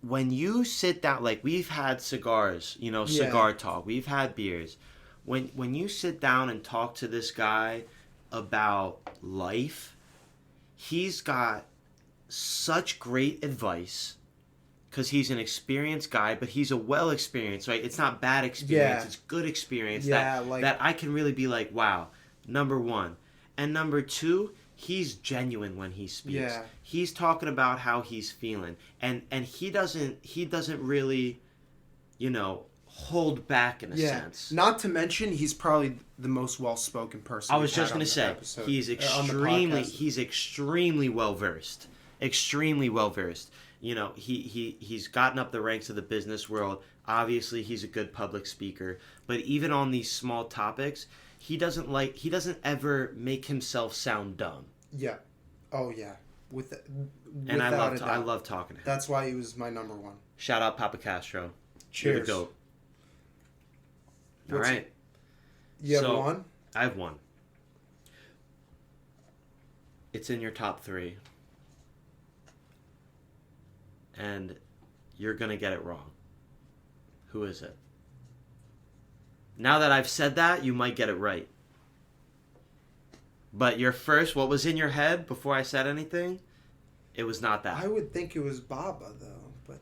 When you sit down, like we've had cigars, Yeah. cigar talk. We've had beers. When you sit down and talk to this guy about life, he's got such great advice because he's an experienced guy, but he's a well experienced, right? It's not bad experience; Yeah. it's good experience. Yeah, that I can really be like, wow. Number 1, and number 2, he's genuine when he speaks. Yeah. He's talking about how he's feeling, and he doesn't really, hold back in a sense. Not to mention, he's probably the most well-spoken person. I was we've just had going on to the say episode, he's on the extremely well versed. Extremely well versed. He's gotten up the ranks of the business world. Obviously, he's a good public speaker, but even on these small topics, he doesn't ever make himself sound dumb. Yeah. Oh yeah. And I without a doubt. love talking to him. That's why he was my number 1. Shout out Papa Castro. Cheers. You're the GOAT. All What's right. You have So- one? I have one. It's in your top 3. And you're going to get it wrong. Who is it? Now that I've said that, you might get it right. But your first, what was in your head before I said anything, it was not that. I would think it was Baba though, but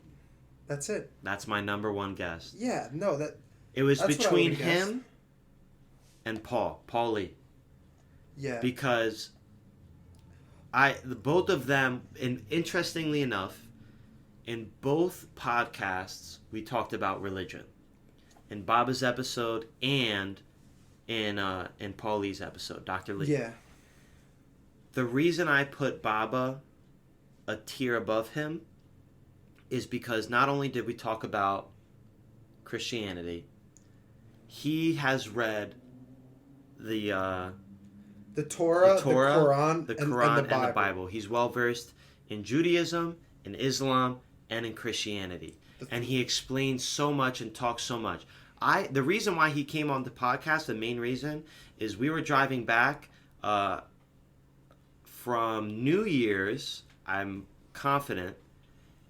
that's it. That's my number 1 guess. Yeah, no, It was That's what I between would've guessed. him and Paul Lee. yeah. Because both of them, and interestingly enough, in both podcasts we talked about religion. In Baba's episode and in Paul Lee's episode, Dr. Lee. Yeah. The reason I put Baba a tier above him is because not only did we talk about Christianity, he has read the Torah, the Quran, the and the Bible. He's well versed in Judaism, in Islam, and in Christianity. And he explains so much and talks so much. The reason why he came on the podcast, the main reason, is we were driving back from New Year's, I'm confident,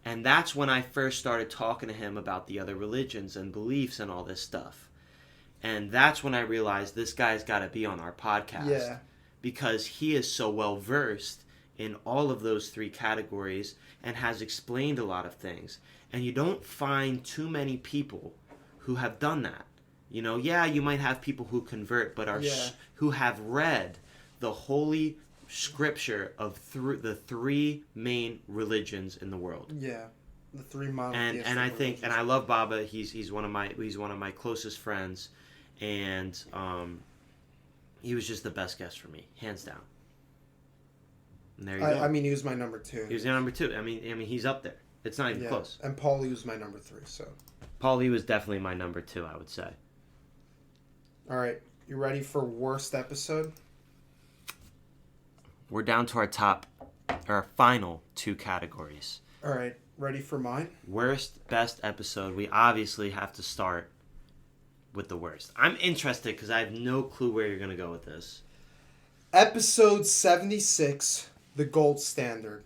and that's when I first started talking to him about the other religions and beliefs and all this stuff. And that's when I realized this guy's got to be on our podcast. Yeah. Because he is so well versed in all of those three categories and has explained a lot of things. And you don't find too many people who have done that. You know, yeah, you might have people who convert, but who have read the holy scripture of the three main religions in the world. Yeah, the three monotheistic and I think, religions. and I love Baba. He's one of my closest friends, and he was just the best guest for me, hands down. And there you go. I mean, he was my number 2. He was your number 2. I mean, he's up there. It's not even close. And Paulie was my number 3. So. Paulie was definitely my number 2, I would say. All right, you ready for worst episode? We're down to our final 2 categories. All right, ready for mine? Worst, best episode. We obviously have to start with the worst. I'm interested because I have no clue where you're going to go with this. Episode 76, The Gold Standard.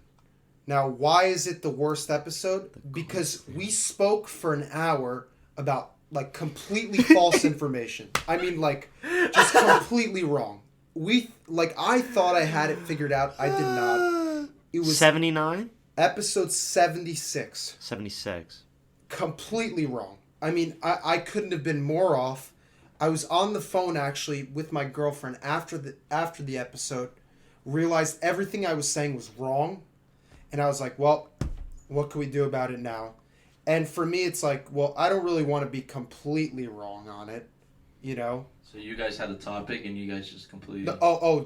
Now, why is it the worst episode? Because we spoke for an hour about, like, completely false information. I mean, like, just completely wrong. I thought I had it figured out. I did not. It was 79? episode 76. 76. Completely wrong. I mean, I couldn't have been more off. I was on the phone, actually, with my girlfriend after the episode, realized everything I was saying was wrong, and I was like, well, what can we do about it now? And for me, it's like, well, I don't really want to be completely wrong on it, you know? So you guys had a topic and you guys just completely...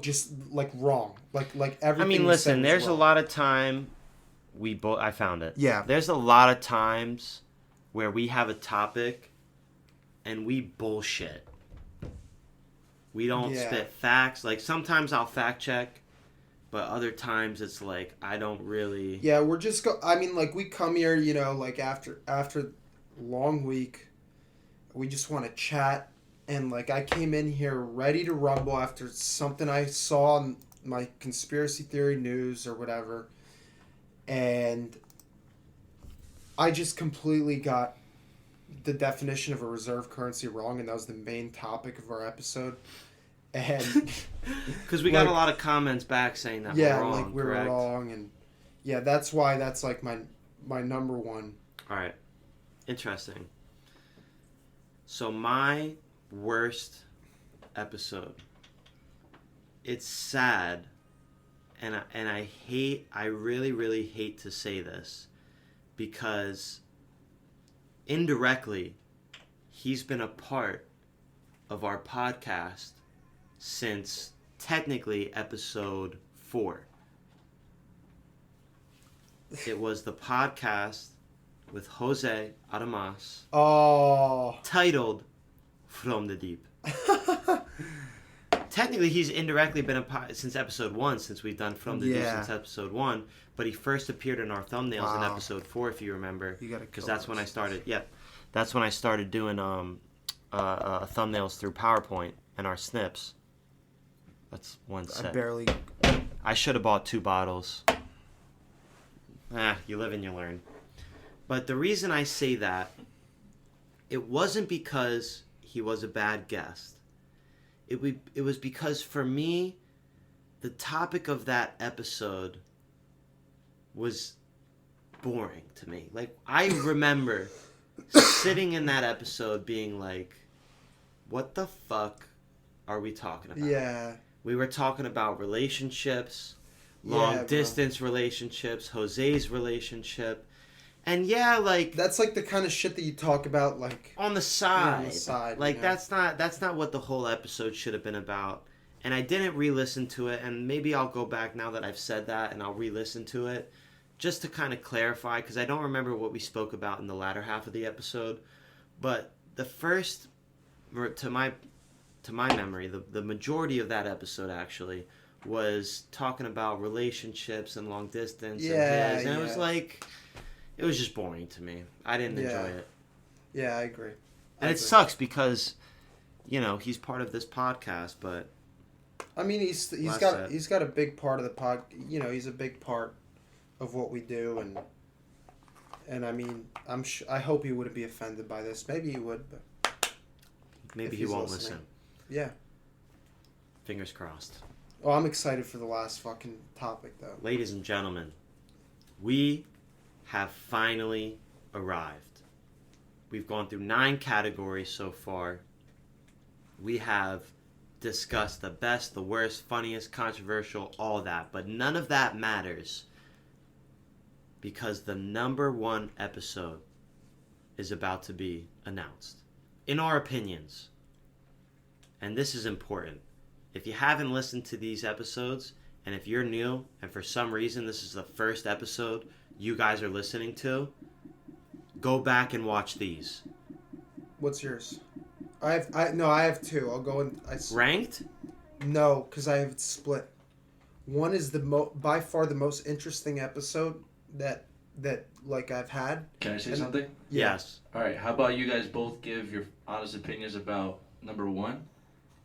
Just, like, wrong. Like everything I mean, you listen, said was there's a wrong. lot of time I found it. Yeah. There's a lot of times where we have a topic and we bullshit. We don't spit facts. Like, sometimes I'll fact check, but other times it's like, I don't really... Yeah, we're just I mean, like, we come here, you know, like, after a long week, we just want to chat, and, like, I came in here ready to rumble after something I saw on my conspiracy theory news or whatever, and I just completely got the definition of a reserve currency wrong, and that was the main topic of our episode. And because we got a lot of comments back saying that we're wrong. Like we were wrong, and that's why that's like my number 1. All right, interesting. So my worst episode. It's sad, and I really, really hate to say this, because indirectly, he's been a part of our podcast since technically episode 4. It was the podcast with Jose Adamas, titled From the Deep. Technically, he's indirectly been a part since episode 1, since we've done From the Deep since episode 1, but he first appeared in our thumbnails in episode 4, if you remember. Because that's when I started, that's when I started doing thumbnails through PowerPoint and our snips. That's one set. I should have bought 2 bottles. You live and you learn. But the reason I say that, it wasn't because he was a bad guest. It was because, for me, the topic of that episode was boring to me. Like, I remember sitting in that episode being like, what the fuck are we talking about? Yeah. We were talking about relationships, long distance relationships, Jose's relationship. And like, that's like the kind of shit that you talk about, like, on the side. On the side, like, that's not what the whole episode should have been about. And I didn't re-listen to it, and maybe I'll go back now that I've said that, and I'll re-listen to it just to kind of clarify, because I don't remember what we spoke about in the latter half of the episode. But the first, to my memory, the majority of that episode actually was talking about relationships and long distance and it was like, it was just boring to me. I didn't enjoy it. Yeah, I agree. And it sucks because, he's part of this podcast, but I mean, he's got a big part of the pod. He's a big part of what we do, and I mean, I hope he wouldn't be offended by this. Maybe he would, but maybe he won't listen. Yeah. Fingers crossed. Oh, I'm excited for the last fucking topic, though. Ladies and gentlemen, we have finally arrived. We've gone through 9 categories so far. We have discussed the best, the worst, funniest, controversial, all that. But none of that matters because the number 1 episode is about to be announced. In our opinions. And this is important. If you haven't listened to these episodes, and if you're new, and for some reason this is the first episode you guys are listening to, go back and watch these. What's yours? I have 2. I'll go in. Ranked? No, because I have it split. One is by far the most interesting episode that like I've had. Can I say something? Yes. All right. How about you guys both give your honest opinions about number 1,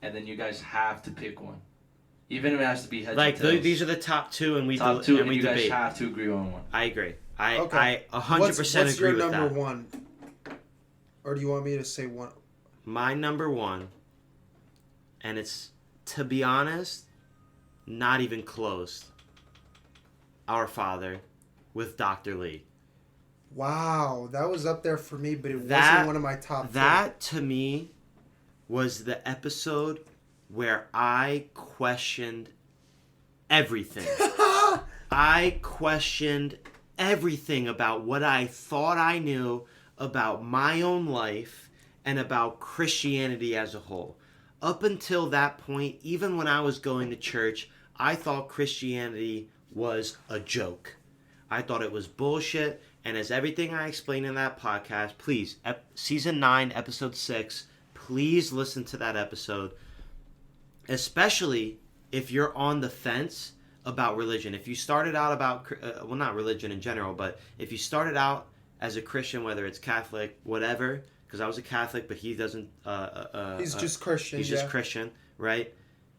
and then you guys have to pick one, even if it has to be heads Like or tails. these are the top 2, and we top 2, and we you guys debate. have to agree on one. I agree. I 100% What's agree your with number that. 1? Or do you want me to say one? My number 1, and it's, to be honest, not even close. Our Father with Dr. Lee. Wow, that was up there for me, but it That- wasn't one of my top. That, to me, was the episode where I questioned everything. I questioned everything about what I thought I knew about my own life and about Christianity as a whole. Up until that point, even when I was going to church, I thought Christianity was a joke. I thought it was bullshit, and as everything I explained in that podcast, please, season 9, episode 6, please listen to that episode, especially if you're on the fence about religion. If you started out about, well, not religion in general, but if you started out as a Christian, whether it's Catholic, whatever, because I was a Catholic, but he doesn't... He's just Christian, He's just Christian, right?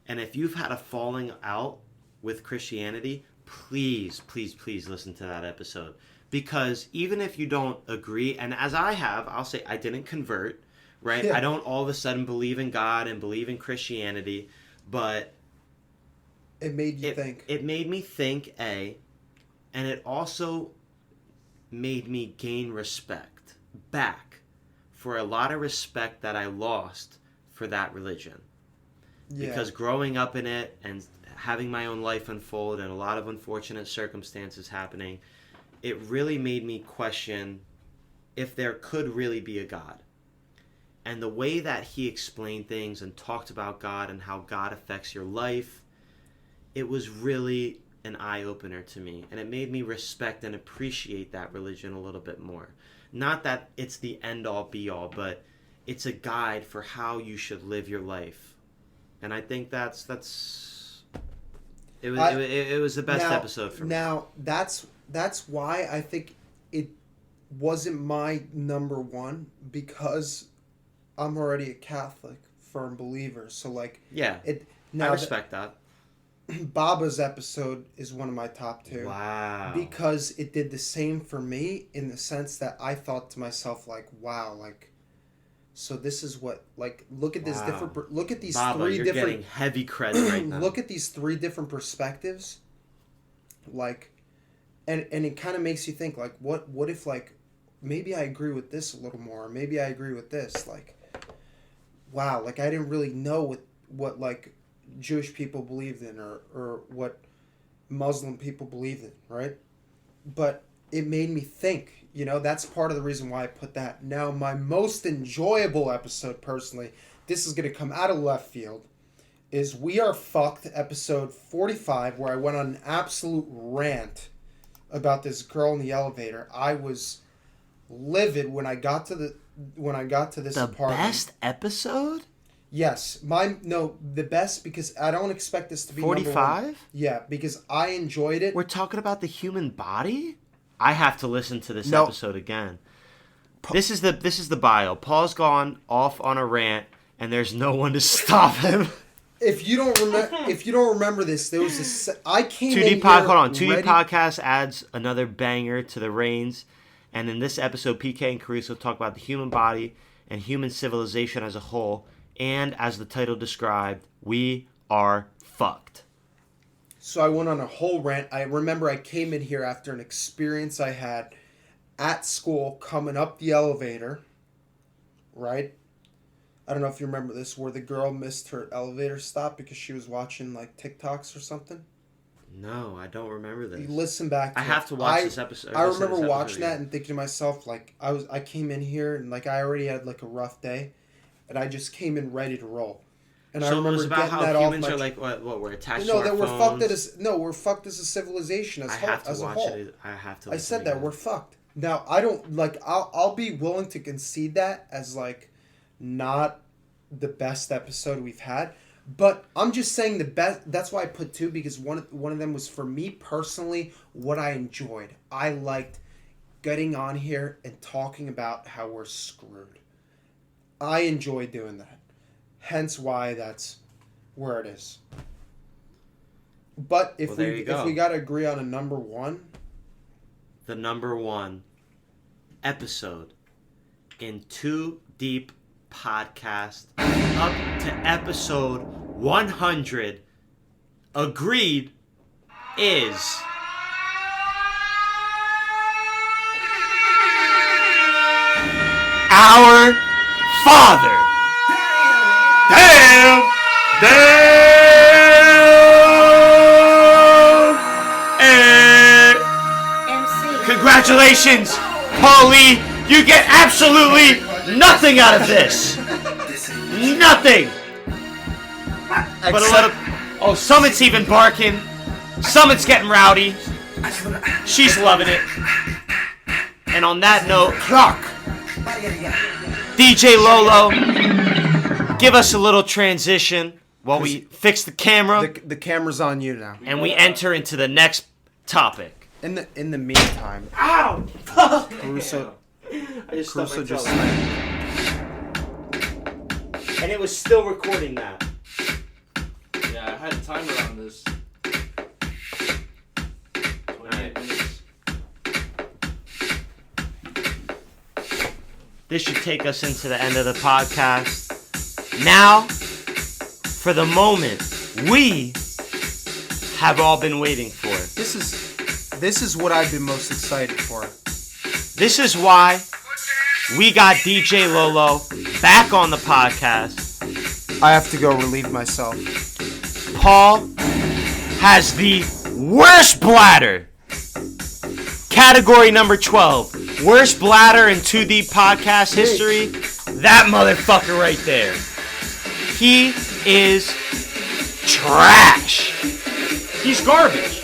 And if you've had a falling out with Christianity, please, please, please listen to that episode. Because even if you don't agree, and as I have, I'll say I didn't convert, right? Yeah. I don't all of a sudden believe in God and believe in Christianity, but... It made you think. It made me think, and it also made me gain respect back for a lot of respect that I lost for that religion. Yeah. Because growing up in it and having my own life unfold and a lot of unfortunate circumstances happening, it really made me question if there could really be a God. And the way that he explained things and talked about God and how God affects your life, it was really an eye-opener to me. And it made me respect and appreciate that religion a little bit more. Not that it's the end-all, be-all, but it's a guide for how you should live your life. And I think it was the best episode for me. Now, that's why I think it wasn't my number 1, because I'm already a Catholic, firm believer. So, like... Yeah, I respect that. Baba's episode is one of my top 2. Wow. Because it did the same for me in the sense that I thought to myself, like, wow, like, so this is what, like, look at this different, look at these Baba, 3 you're different, getting heavy credit right now. look at these 3 different perspectives, like, and it kind of makes you think, like, what if, like, maybe I agree with this a little more, or maybe I agree with this, like, wow, like, I didn't really know what like, Jewish people believed in or what Muslim people believed in, right? But it made me think, that's part of the reason why I put that. Now, my most enjoyable episode, personally, this is going to come out of left field, is We Are Fucked, episode 45, where I went on an absolute rant about this girl in the elevator. I was livid when I got to this apartment. The best episode? Yes, the best, because I don't expect this to be 45? Yeah, because I enjoyed it. We're talking about the human body? I have to listen to this No. episode again. This is the bio. Paul's gone off on a rant, and there's no one to stop him. If you don't remember this, there was this. I came 2D in pod. here Hold on. 2D ready- podcast adds another banger to the reins, and in this episode, PK and Caruso talk about the human body and human civilization as a whole. And as the title described, we are fucked. So I went on a whole rant. I remember I came in here after an experience I had at school coming up the elevator, right? I don't know if you remember this, where the girl missed her elevator stop because she was watching like TikToks or something. No, I don't remember this. You listen back. I have to watch this episode. I remember watching that and thinking to myself, like, I came in here and like I already had like a rough day, and I just came in ready to roll. And so I remember it was about getting how that humans off are my... like what we're attached No, to our that phones. we're fucked as a civilization as I whole, have to as a watch whole. it. I have to. I said that we're fucked. Now I don't like. I'll be willing to concede that as like not the best episode we've had, but I'm just saying the best. That's why I put 2, because one of them was for me personally what I enjoyed. I liked getting on here and talking about how we're screwed. I enjoy doing that. Hence why that's where it is. But if we gotta agree on a number 1, the number 1 episode in Too Deep Podcast up to episode 100 agreed is Our Father. Damn! Congratulations, Paulie! You get absolutely nothing out of this! Nothing! But a lot of... Oh, Summit's even barking. Summit's getting rowdy. She's loving it. And on that note, Clark, DJ LoLo, give us a little transition while we fix the camera. The camera's on you now. And we enter into the next topic. In the meantime, Ow! Caruso just and it was still recording that. Yeah, I had a timer on this. 28 minutes. This should take us into the end of the podcast. Now, for the moment we have all been waiting for. This is what I've been most excited for. This is why we got DJ LoLo back on the podcast. I have to go relieve myself. Paul has the worst bladder. Category number 12. Worst bladder in 2 Deep podcast history. That motherfucker right there. He is trash. He's garbage.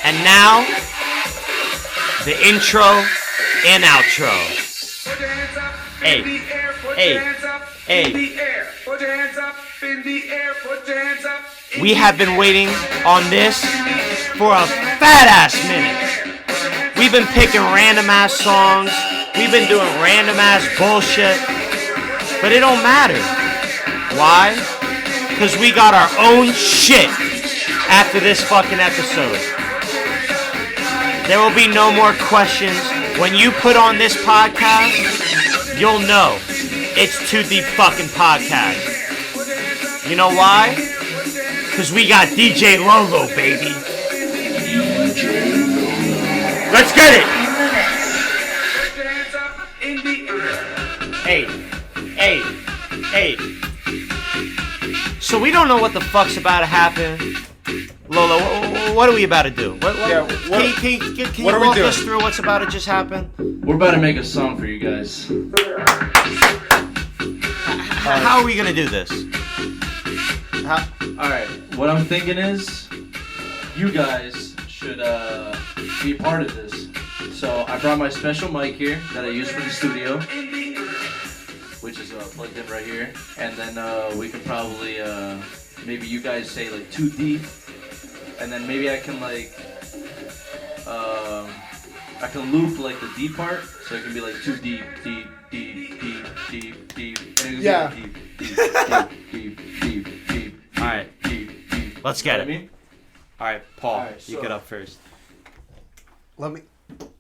And now, the intro and outro. Hey, hey. We have been waiting on this for a fat ass minute. We've been picking random ass songs. We've been doing random ass bullshit. But it don't matter. Why? Because we got our own shit after this fucking episode. There will be no more questions. When you put on this podcast, you'll know it's Too Deep fucking podcast. You know why? Because we got DJ LoLo, baby. Let's get it! Hey. So we don't know what the fuck's about to happen. Lolo, what are we about to do? Can you walk us through what's about to just happen? We're about to make a song for you guys. How are we gonna do this? Alright, what I'm thinking is, you guys should be a part of this. So I brought my special mic here that I use for the studio, which is plugged in right here. And then we could probably, maybe you guys say like Too Deep. And then maybe I can like, I can loop like the deep part, so it can be like Too Deep, deep, deep, deep, deep, deep. And it can be like deep. Alright, let's get it. You know what I mean? Alright, Paul, Alright, you so- get up first.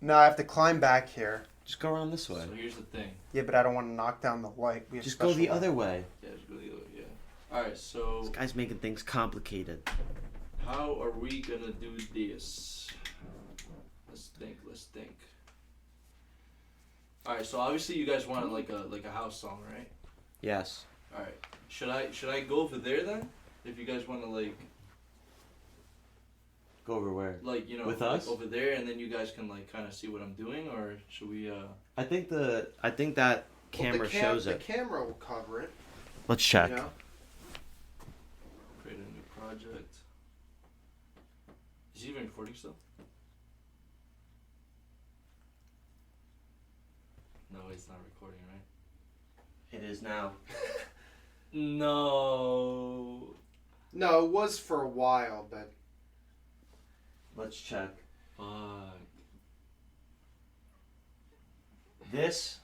No, I have to climb back here. Just go around this way. So here's the thing. Yeah, but I don't want to knock down the light. Just go the other way. Yeah, just go the other, yeah. Alright, so This guy's making things complicated. how are we gonna do this? Let's think. Alright, so obviously you guys wanted like a house song, right? Yes. Alright. Should I go over there then? If you guys wanna like Go over where? like, you know, With like us? over there and then you guys can like kinda see what I'm doing, or should we I think that camera shows it. The camera will cover it. Let's check. You know? create a new project? Is he even recording still? No, it's not recording, right? It is now. No. No, it was for a while, but Let's check. Fuck. This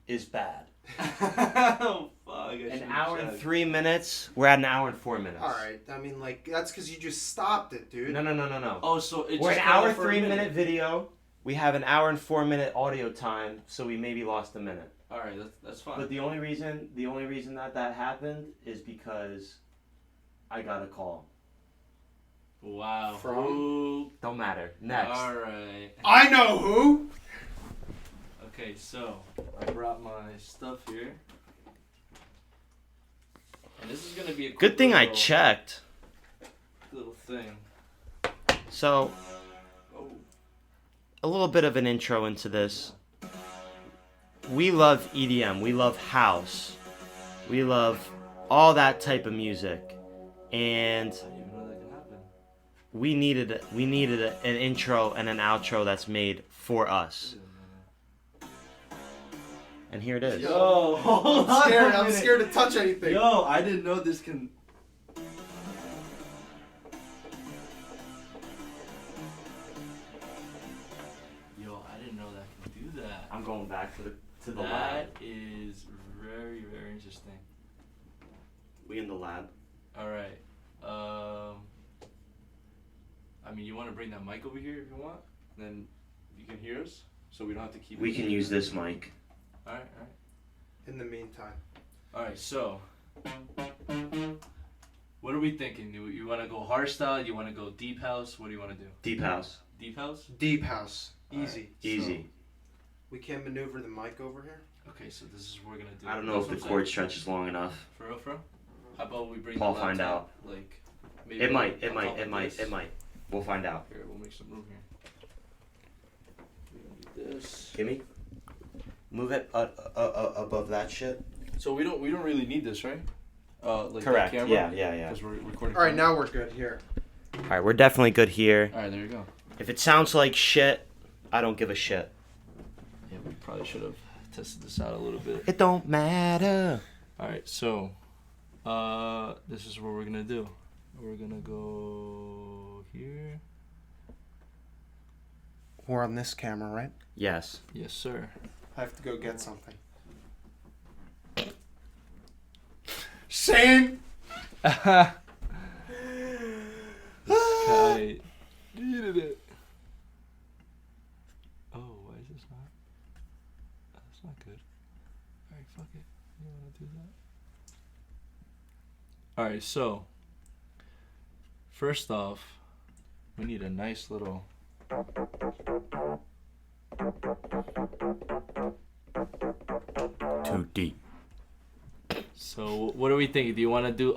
is bad. Oh, fuck. An hour and 3 minutes. We're at an hour and 4 minutes. all right. I mean, like that's because you just stopped it, dude. No. Oh, so it's We're an just hour cut off for a 3 minute video. We have an hour and 4 minute audio time, so we maybe lost a minute. All right, that's fine. But the only reason that happened is because I got a call. Wow. From? Who? Don't matter. Next. All right. I know who. Okay, so I brought my stuff here, and this is gonna be a quick Good thing I little- checked. little thing. So, Oh. a little bit of an intro into this. We love EDM. We love house. We love all that type of music. And I didn't even know that could happen. we needed an intro and an outro that's made for us. And here it is. Yo, hold on a I'm minute. scared to touch anything. Yo, I didn't know this can. Yo, I didn't know that can do that. I'm going back to the That lab. is very, very interesting. We in the lab. All right. I mean, you want to bring that mic over here if you want, then you can hear us, so we don't have to keep. We can use this mic. All right. In the meantime, All right. So, what are we thinking? You want to go hardstyle? You want to go deep house? What do you want to do? Deep house. Deep house? deep house, All right. easy. Easy. We can maneuver the mic over here. Okay, so this is what we're gonna do. I don't know if the cord stretches long enough. For real, for real? How about we bring Paul the find laptop, like maybe It might. on top of this? It might. We'll find out. Here, we'll make some room here. We're gonna do this. Gimme. Move it above that shit. So we don't really need this, right? Like Correct. that camera. Yeah. Because we're recording. All right, now we're good here. All right, we're definitely good here. All right, there you go. If it sounds like shit, I don't give a shit. Yeah, we probably should have tested this out a little bit. It don't matter. All right, so this is what we're gonna do. We're gonna go here. We're on this camera, right? Yes. Yes, sir. I have to go get something. Shane. This guy needed it. Oh, why is this not? That's not good. Alright, fuck it. You wanna do that? Alright, so first off, we need a nice little Too deep. So what are we thinking? Do you wanna do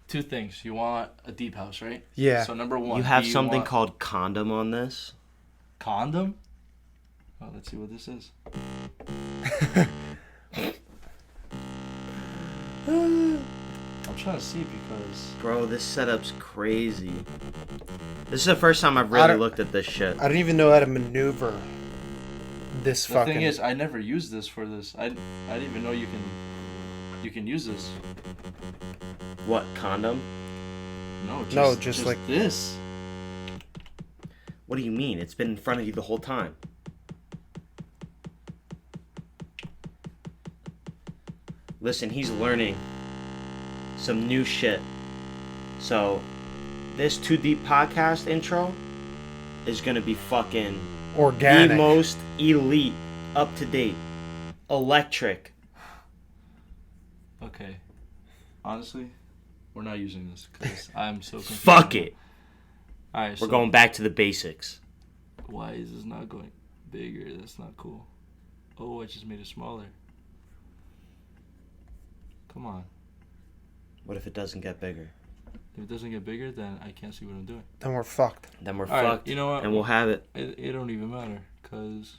two things. You want a deep house, right? Yeah. So number one, You have do something want called condom on this? condom? Oh, let's see what this is. I'm trying to see because Bro, this setup's crazy. This is the first time I've I really don't- looked at this shit. I don't even know how to maneuver this the fucking. thing is, I never used this for this. I didn't even know you can use this. What, condom? No, just like- this. What do you mean? It's been in front of you the whole time. Listen, he's learning some new shit. So, this Too Deep podcast intro is gonna be fucking organic. the most elite, up to date, electric. Okay. honestly, we're not using this because I'm so confused. Fuck it. All right, We're going back to the basics. Why is this not going bigger? That's not cool. Oh, I just made it smaller. Come on. What if it doesn't get bigger? If it doesn't get bigger, then I can't see what I'm doing. Then we're fucked. Then we're All right, fucked. you know what? And we'll have it. It don't even matter because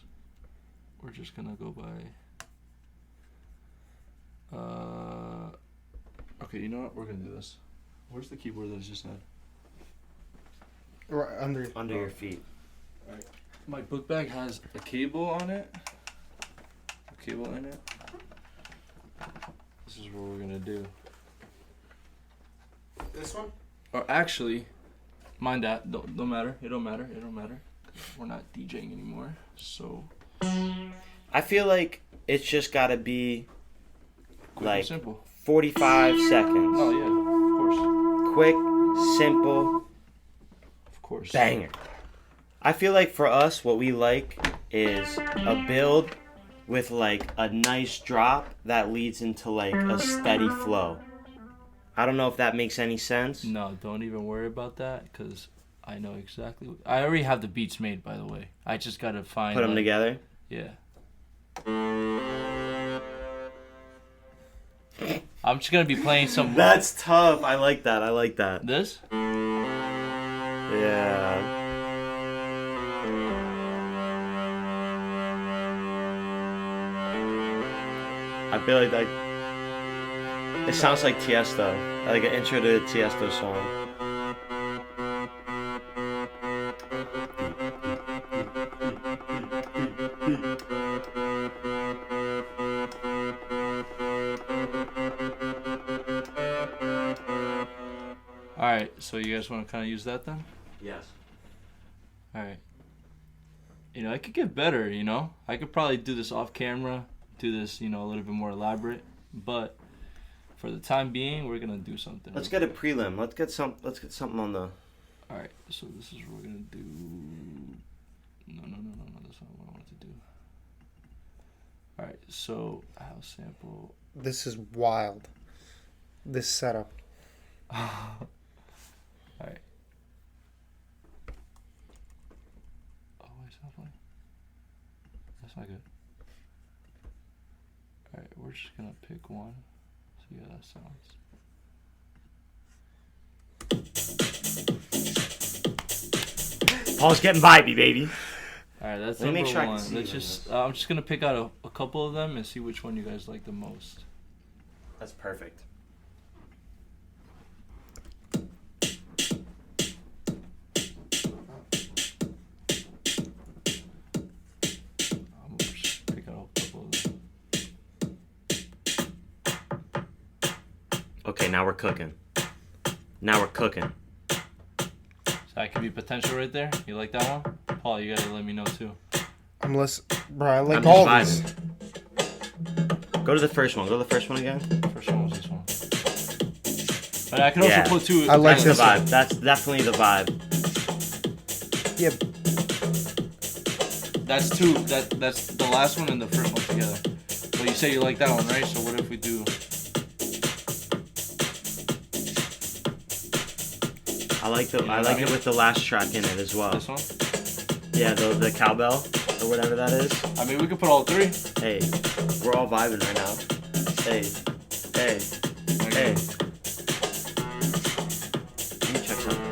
we're just gonna go by. Okay, you know what? We're gonna do this. Where's the keyboard that I just had? Right under. Under your feet. Alright. My book bag has a cable on it. A cable in it. This is what we're gonna do. This one? Or actually, mind that. Don't matter. It don't matter. It don't matter. We're not DJing anymore. So. I feel like it's just gotta be Quick like and simple. 45 seconds. Oh yeah, of Quick, simple, course. banger. I feel like for us, what we like is a build with like a nice drop that leads into like a steady flow. I don't know if that makes any sense. No, don't even worry about that because I know exactly. I already have the beats made, by the way. I just gotta find. Put them together. Yeah. I'm just gonna be playing some. That's tough. I like that. I like that. This? Yeah. I feel like that. It sounds like Tiesto, like an intro to a Tiesto song. Alright, so you guys want to kind of use that then? Yes. Alright. You know, I could get better, you know? I could probably do this off camera, do this, you know, a little bit more elaborate, but for the time being, we're gonna do something. Let's get a prelim. Let's get something on the. Alright, so this is what we're gonna do. No, that's not what I wanted to do. Alright, so house sample. This is wild. This setup. Alright. Oh, wait, it's not playing. That's not good. Alright, we're just gonna pick one. See how that sounds. Paul's getting vibey, baby. Alright, that's Let me number make sure I can one. see Let's you in just. I'm just gonna pick out a couple of them and see which one you guys like the most. That's perfect. I'm gonna just pick out a couple of them. Okay, now we're cooking. Now we're cooking. So that could be potential right there. You like that one? Paul, you gotta let me know too. I'm listening. Bro, I like I'm all just these. Go to the first one. Go to the first one again. First one was this one. But I can also Yeah. put two. I like That's the this vibe. one. That's definitely the vibe. Yeah, That's two. That's the last one and the first one together. But you say you like that one, right? So what if we do? I like You know I what like I mean? it with the last track in it as well. This one? Yeah, the cowbell or whatever that is. I mean, we could put all three. Hey, we're all vibing right now. Hey, hey, hey. Let me check something.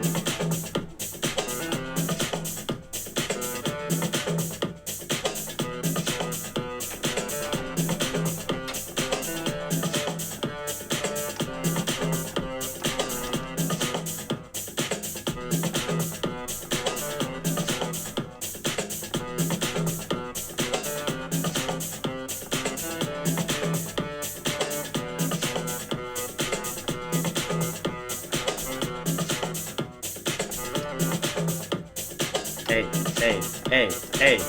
Hey, hey, hey, hey.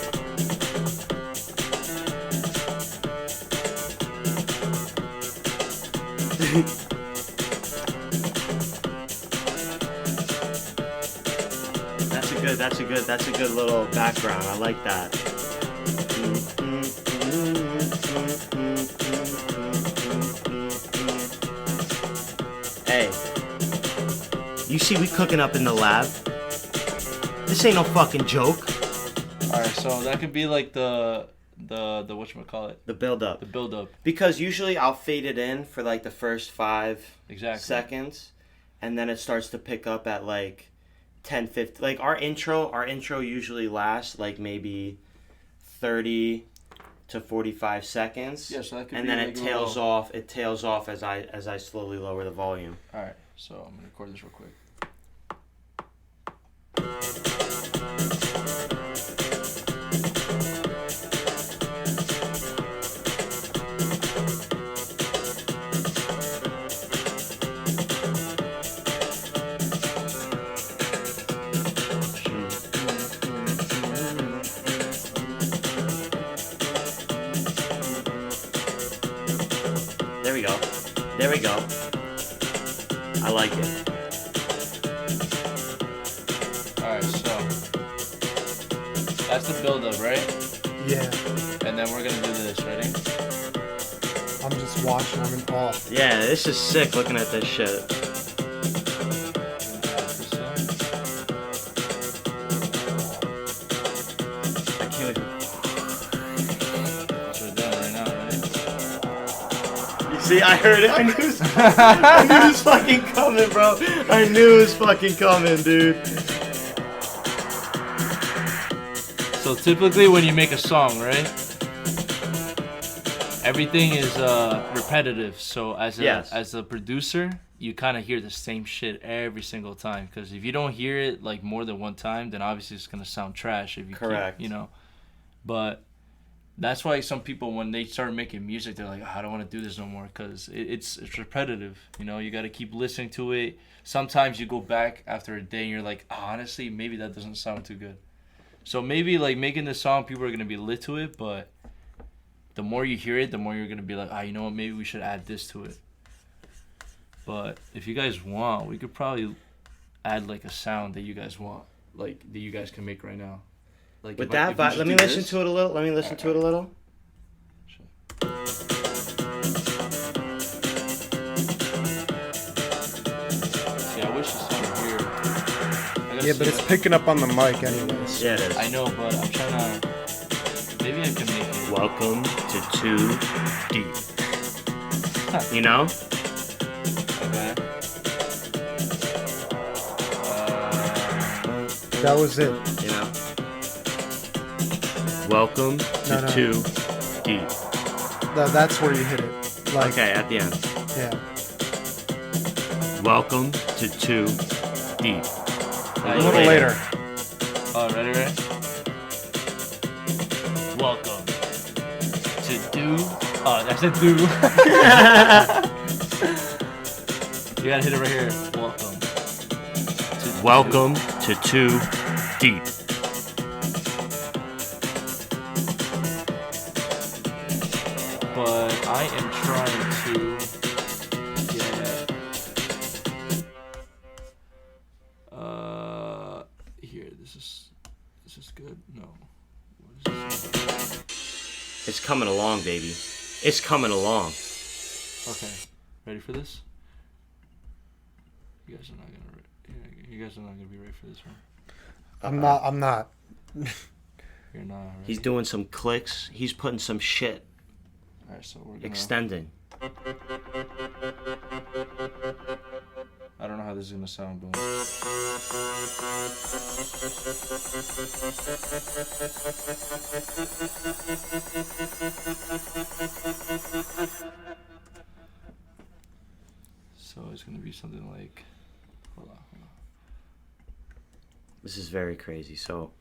That's a good little background. I like that. see we cooking up in the lab. This ain't no fucking joke. Alright, so that could be like the whatchamacallit? The build up. The build up. Because usually I'll fade it in for like the first 5 seconds, and then it starts to pick up at like 10, 15. Like our intro usually lasts like maybe 30 to 45 seconds. Yeah, so that could and be then like it tails off. It tails off as I slowly lower the volume. Alright, so I'm gonna record this real quick. There we go. I like it. Alright, so that's the build-up, right? Yeah. And then we're gonna do this, ready? I'm just watching. I'm in awe. Yeah, this is sick looking at this shit. I can't wait. That's what we're doing right now, ready? You see, I heard it. I knew it was fucking coming, bro. I knew it was fucking coming, dude. So typically when you make a song, right? Everything is repetitive. So as a producer, you kind of hear the same shit every single time. Because if you don't hear it like more than one time, then obviously it's gonna sound trash. If you Correct. Keep, But that's why some people, when they start making music, they're like, I don't want to do this no more, because it's repetitive. You got to keep listening to it. Sometimes you go back after a day and you're like, honestly, maybe that doesn't sound too good. So maybe like making this song, people are gonna be lit to it, but the more you hear it, the more you're gonna be like, you know what, maybe we should add this to it. But if you guys want, we could probably add like a sound that you guys want, like that you guys can make right now. Like With that, let me listen to it a little. Let me listen to it a little. See, I wish the sound here. Yeah, but it's picking up on the mic anyways. Yeah, it is. I know, but I'm trying to. Maybe I can make it. Welcome to Too Deep. You know? Okay. That was it. You know? Welcome to No. Too Deep. That's where you hit it. Like, Okay, at the end. Yeah. Welcome to Too Deep. A little later. Oh, ready? Welcome to do. Oh, I said do. You gotta hit it right here. Welcome to Too Deep. But I am trying to get. Here. This is good. No. What is this? It's coming along, baby. It's coming along. Okay. Ready for this? You guys are not gonna. You guys are not gonna be ready for this one. I'm not. You're not. Ready? He's doing some clicks. He's putting some shit. Alright, so we're gonna. Extending. I don't know how this is gonna sound, but. So it's gonna be something like. Hold on. This is very crazy. So.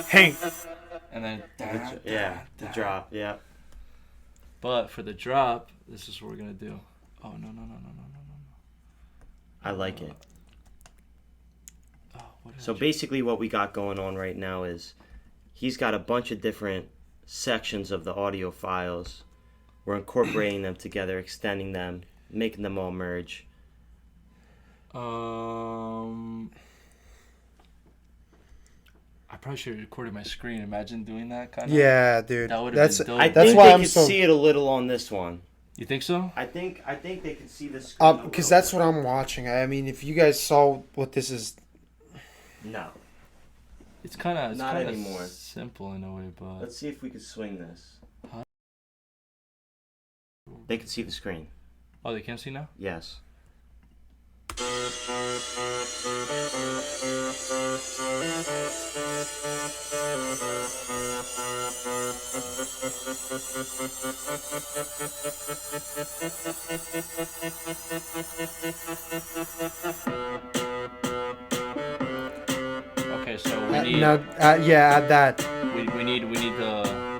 Hank. And then. The drop. Yeah. But for the drop, this is what we're gonna do. Oh no. I like it. What did So I do? basically what we got going on right now is he's got a bunch of different sections of the audio files. We're incorporating them together, extending them, making them all merge. I probably should have recorded my screen. Imagine doing that kind of. Yeah, dude. That would have That's been dope. I That's think why they I'm could so- see it a little on this one. You think so? I think they can see the screen. because that's what I'm watching. I mean, if you guys saw what this is, No. It's kind of Not anymore. simple in a way, but Let's see if we can swing this. Huh? They can see the screen. Oh, they can't see now. Yes. Okay, so we need add that. we need the.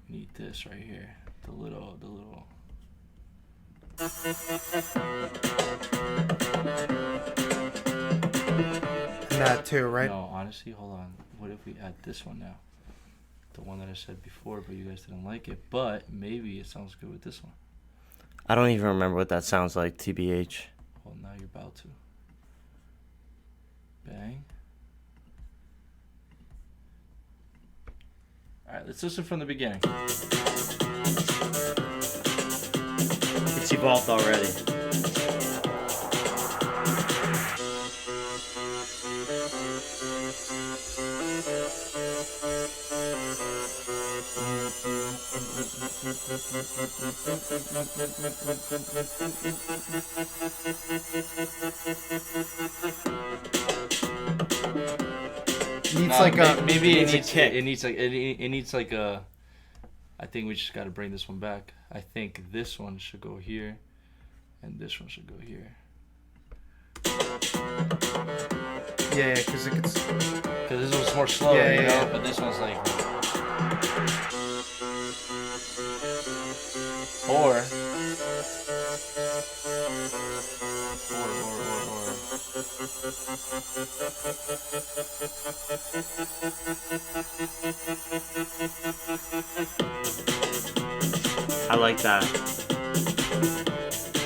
We need this right here. The little. And that too, right? No, honestly, hold on. What if we add this one now? The one that I said before, but you guys didn't like it. But maybe it sounds good with this one. I don't even remember what that sounds like, TBH. Well, now you're about to. Bang. Alright, let's listen from the beginning. It's evolved already. Needs like a. maybe it needs a needs kick. it needs like a. I think we just got to bring this one back. I think this one should go here, and this one should go here. Yeah, because it gets. Because this one's more slow, Yeah, you know, yeah. but this one's like. Or. I like that.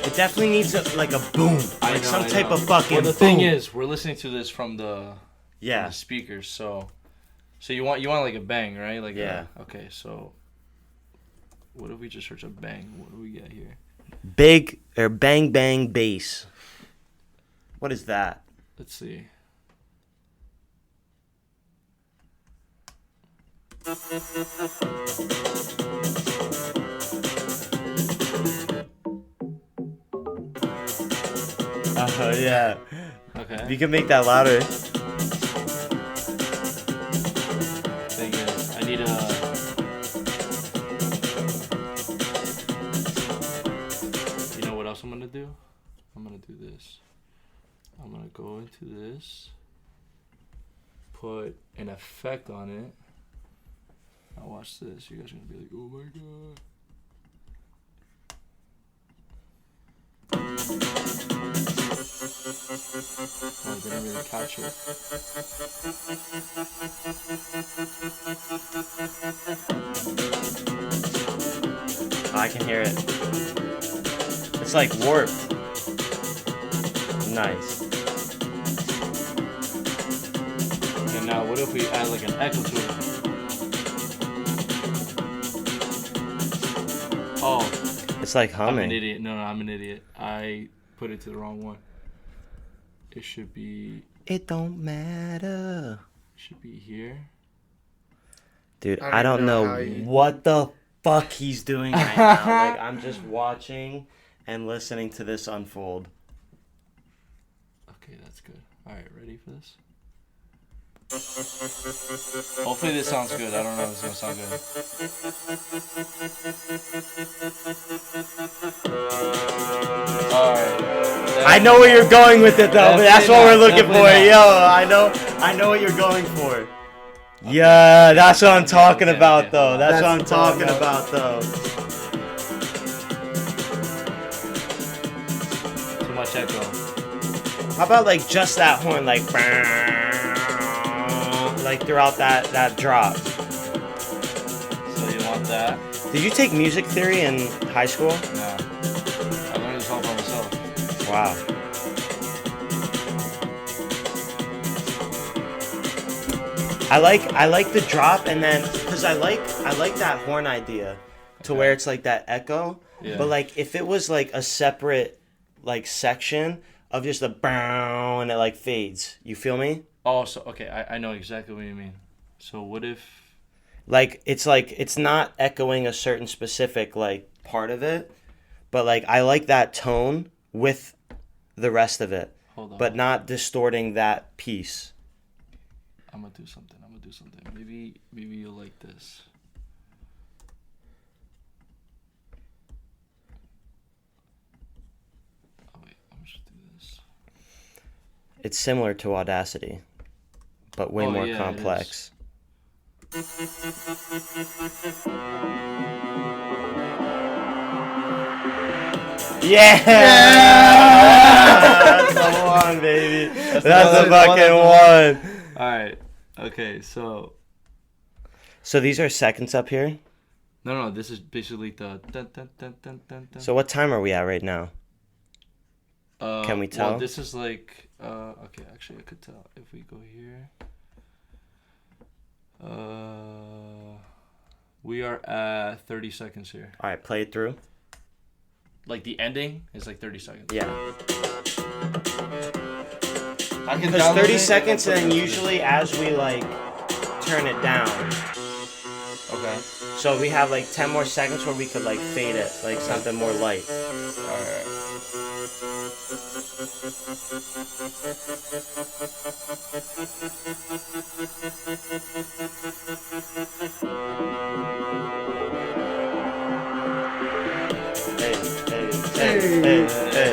It definitely needs like a boom, like some type of fucking. Well, the boom. thing is, we're listening to this from the Yeah. speakers, so you want like a bang, right? Like Yeah. Okay, so what if we just search a bang? What do we get here? Big or bang bang bass. What is that? Let's see. Oh yeah. Okay. You can make that louder. Thing is, I need a. You know what else I'm gonna do? I'm gonna do this. I'm gonna go into this. Put an effect on it. Now watch this. You guys are gonna be like, oh my god. Oh, I didn't really catch it. Oh, I can hear it. It's like warped. Nice. And now, what if we add like an echo to it? Oh, It's like I'm an humming. idiot. No, I'm an idiot. I put it to the wrong one. It should be It don't matter. here. Dude, I don't I don't know know how you- what the fuck he's doing right now. Like, I'm just watching and listening to this unfold. Okay, that's good. All right, ready for this? Hopefully this sounds good. I don't know if it's gonna sound good. All right. I know where you're going with it though, but that's what we're looking for. Definitely not. Yo, I know what you're going for. Yeah, that's what I'm talking Okay, about okay, though. hold on. That's what I'm That's talking the- about though. Too much echo. How about like just that horn, like throughout that drop? So you want that? Did you take music theory in high school? Nah. I learned this all by myself. Wow. I like the drop, and then because I like that horn idea to where it's like that echo. Yeah. But like if it was like a separate like section of just a bow and it like fades. You feel me? Oh, so okay, I know exactly what you mean. So what if Like it's not echoing a certain specific like part of it, but like I like that tone with the rest of it, hold on. but not distorting that piece. I'm gonna do something. Maybe you'll like this. Oh wait, I'm just do this. It's similar to Audacity, but way more yeah, it complex. Yeah! That's the one, baby. That's the fucking one. Alright. Okay, so So these are seconds up here. no, this is basically the dun, dun, dun, dun, dun, dun. So what time are we at right now? Can we tell? Well, this is like okay, actually I could tell if we go here. We are at 30 seconds here. All right, play it through. Like the ending is like 30 seconds. Yeah. I can Because download 30 it seconds, and then then put it usually as we like turn it down, Okay. so we have like 10 more seconds where we could like fade it, like something more light. Alright.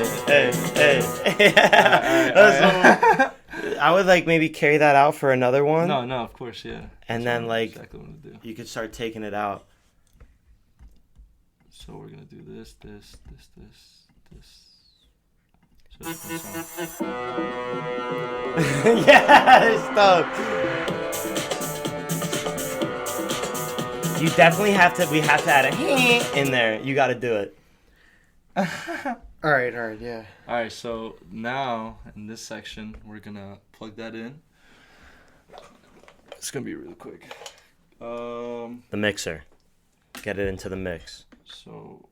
Hey. I would like maybe carry that out for another one. No, of course, yeah. And then like exactly what I'm gonna do. you could start taking it out. So we're gonna do this. So it's one song. Yeah, stop. You definitely have to. We have to add a in there. You got to do it. All right, yeah. Alright, so now in this section we're gonna plug that in. It's gonna be really quick. The mixer. Get it into the mix. So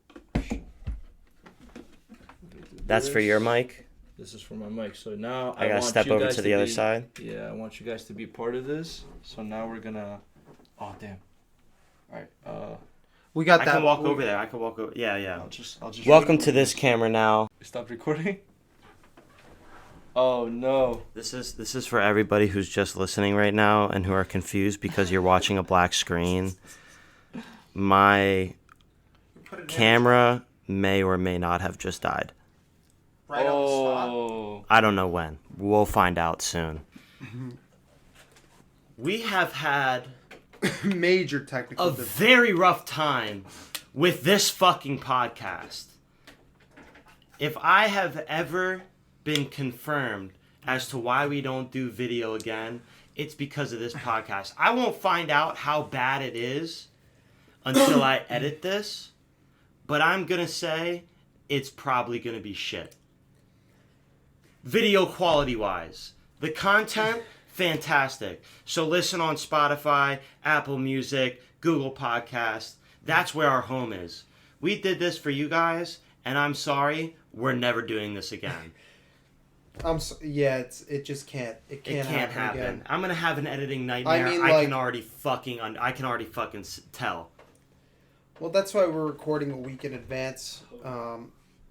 That's for your mic. This is for my mic. So now I gotta want step you over guys to the other be- side. Yeah, I want you guys to be part of this. So now we're gonna. Oh damn. All right. We got I that. can walk over there. I can walk over. Yeah. I'll just. Welcome to this camera now. Stop recording. Oh no. This is for everybody who's just listening right now and who are confused because you're watching a black screen. My camera may or may not have just died. Right on the spot. Oh. I don't know when. We'll find out soon. We have had Major technical a very rough time with this fucking podcast. If I have ever been confirmed as to why we don't do video again, it's because of this podcast. I won't find out how bad it is until I edit this, but I'm gonna say it's probably gonna be shit. Video quality wise, the content, fantastic. So listen on Spotify, Apple Music, Google Podcasts. That's where our home is. We did this for you guys, and I'm sorry, we're never doing this again. It just can't. It can't happen again. I'm gonna have an editing nightmare. I mean, I like- can already fucking tell. Well, that's why we're recording a week in advance.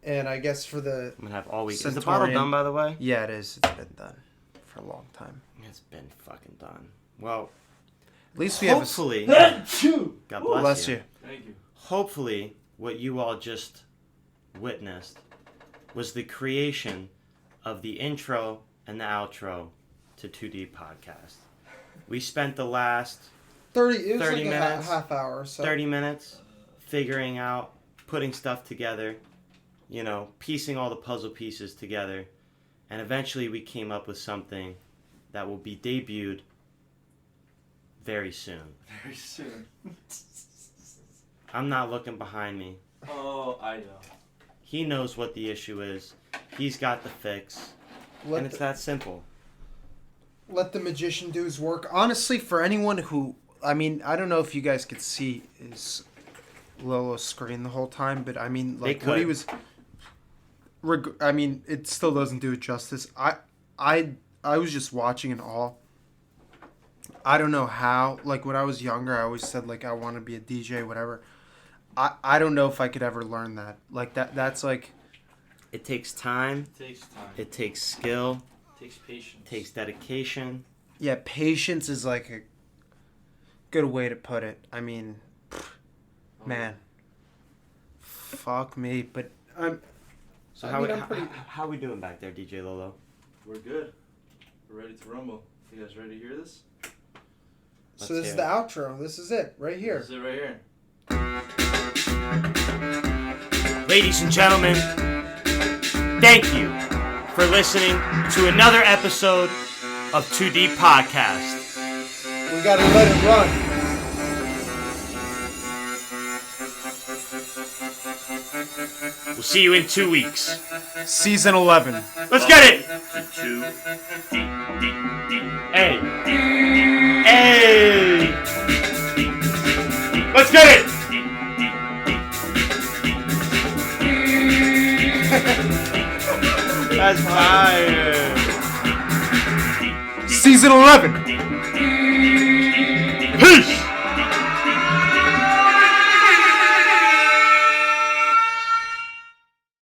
And I guess for the I'm gonna have all week. Is the Centaurian- bottle done, by the way? yeah, it is. It's been done for a long time. It's been fucking done. Well, At least we hopefully, have. God Bless you. Thank you. Hopefully, what you all just witnessed was the creation of the intro and the outro to 2D Podcast. We spent the last 30. It was 30 like minutes. a half hour or so. 30 minutes figuring out, putting stuff together, piecing all the puzzle pieces together, and eventually we came up with something that will be debuted very soon. Very soon. I'm not looking behind me. Oh, I know. He knows what the issue is. He's got the fix. And it's that simple. Let the magician do his work. Honestly, for anyone who... I mean, I don't know if you guys could see his LoLo screen the whole time, but I mean, like, what he was... I mean, it still doesn't do it justice. I was just watching in awe. I don't know how. Like, when I was younger, I always said, like, I want to be a DJ, whatever. I don't know if I could ever learn that. Like, that's, like... It takes time. It takes time. It takes skill. It takes patience. It takes dedication. Yeah, patience is, like, a good way to put it. I mean, man. Fuck me. But I'm... So I how, mean, I'm pretty... how we doing back there, DJ Lolo? We're good. We're ready to rumble. You guys ready to hear this? So this is the outro. This is it, right here. This is it right here. Ladies and gentlemen, thank you for listening to another episode of 2D Podcast. We gotta let it run. We'll see you in 2 weeks. Season 11. Let's get it! Hey. Hey. Let's get it! That's fire. Season 11.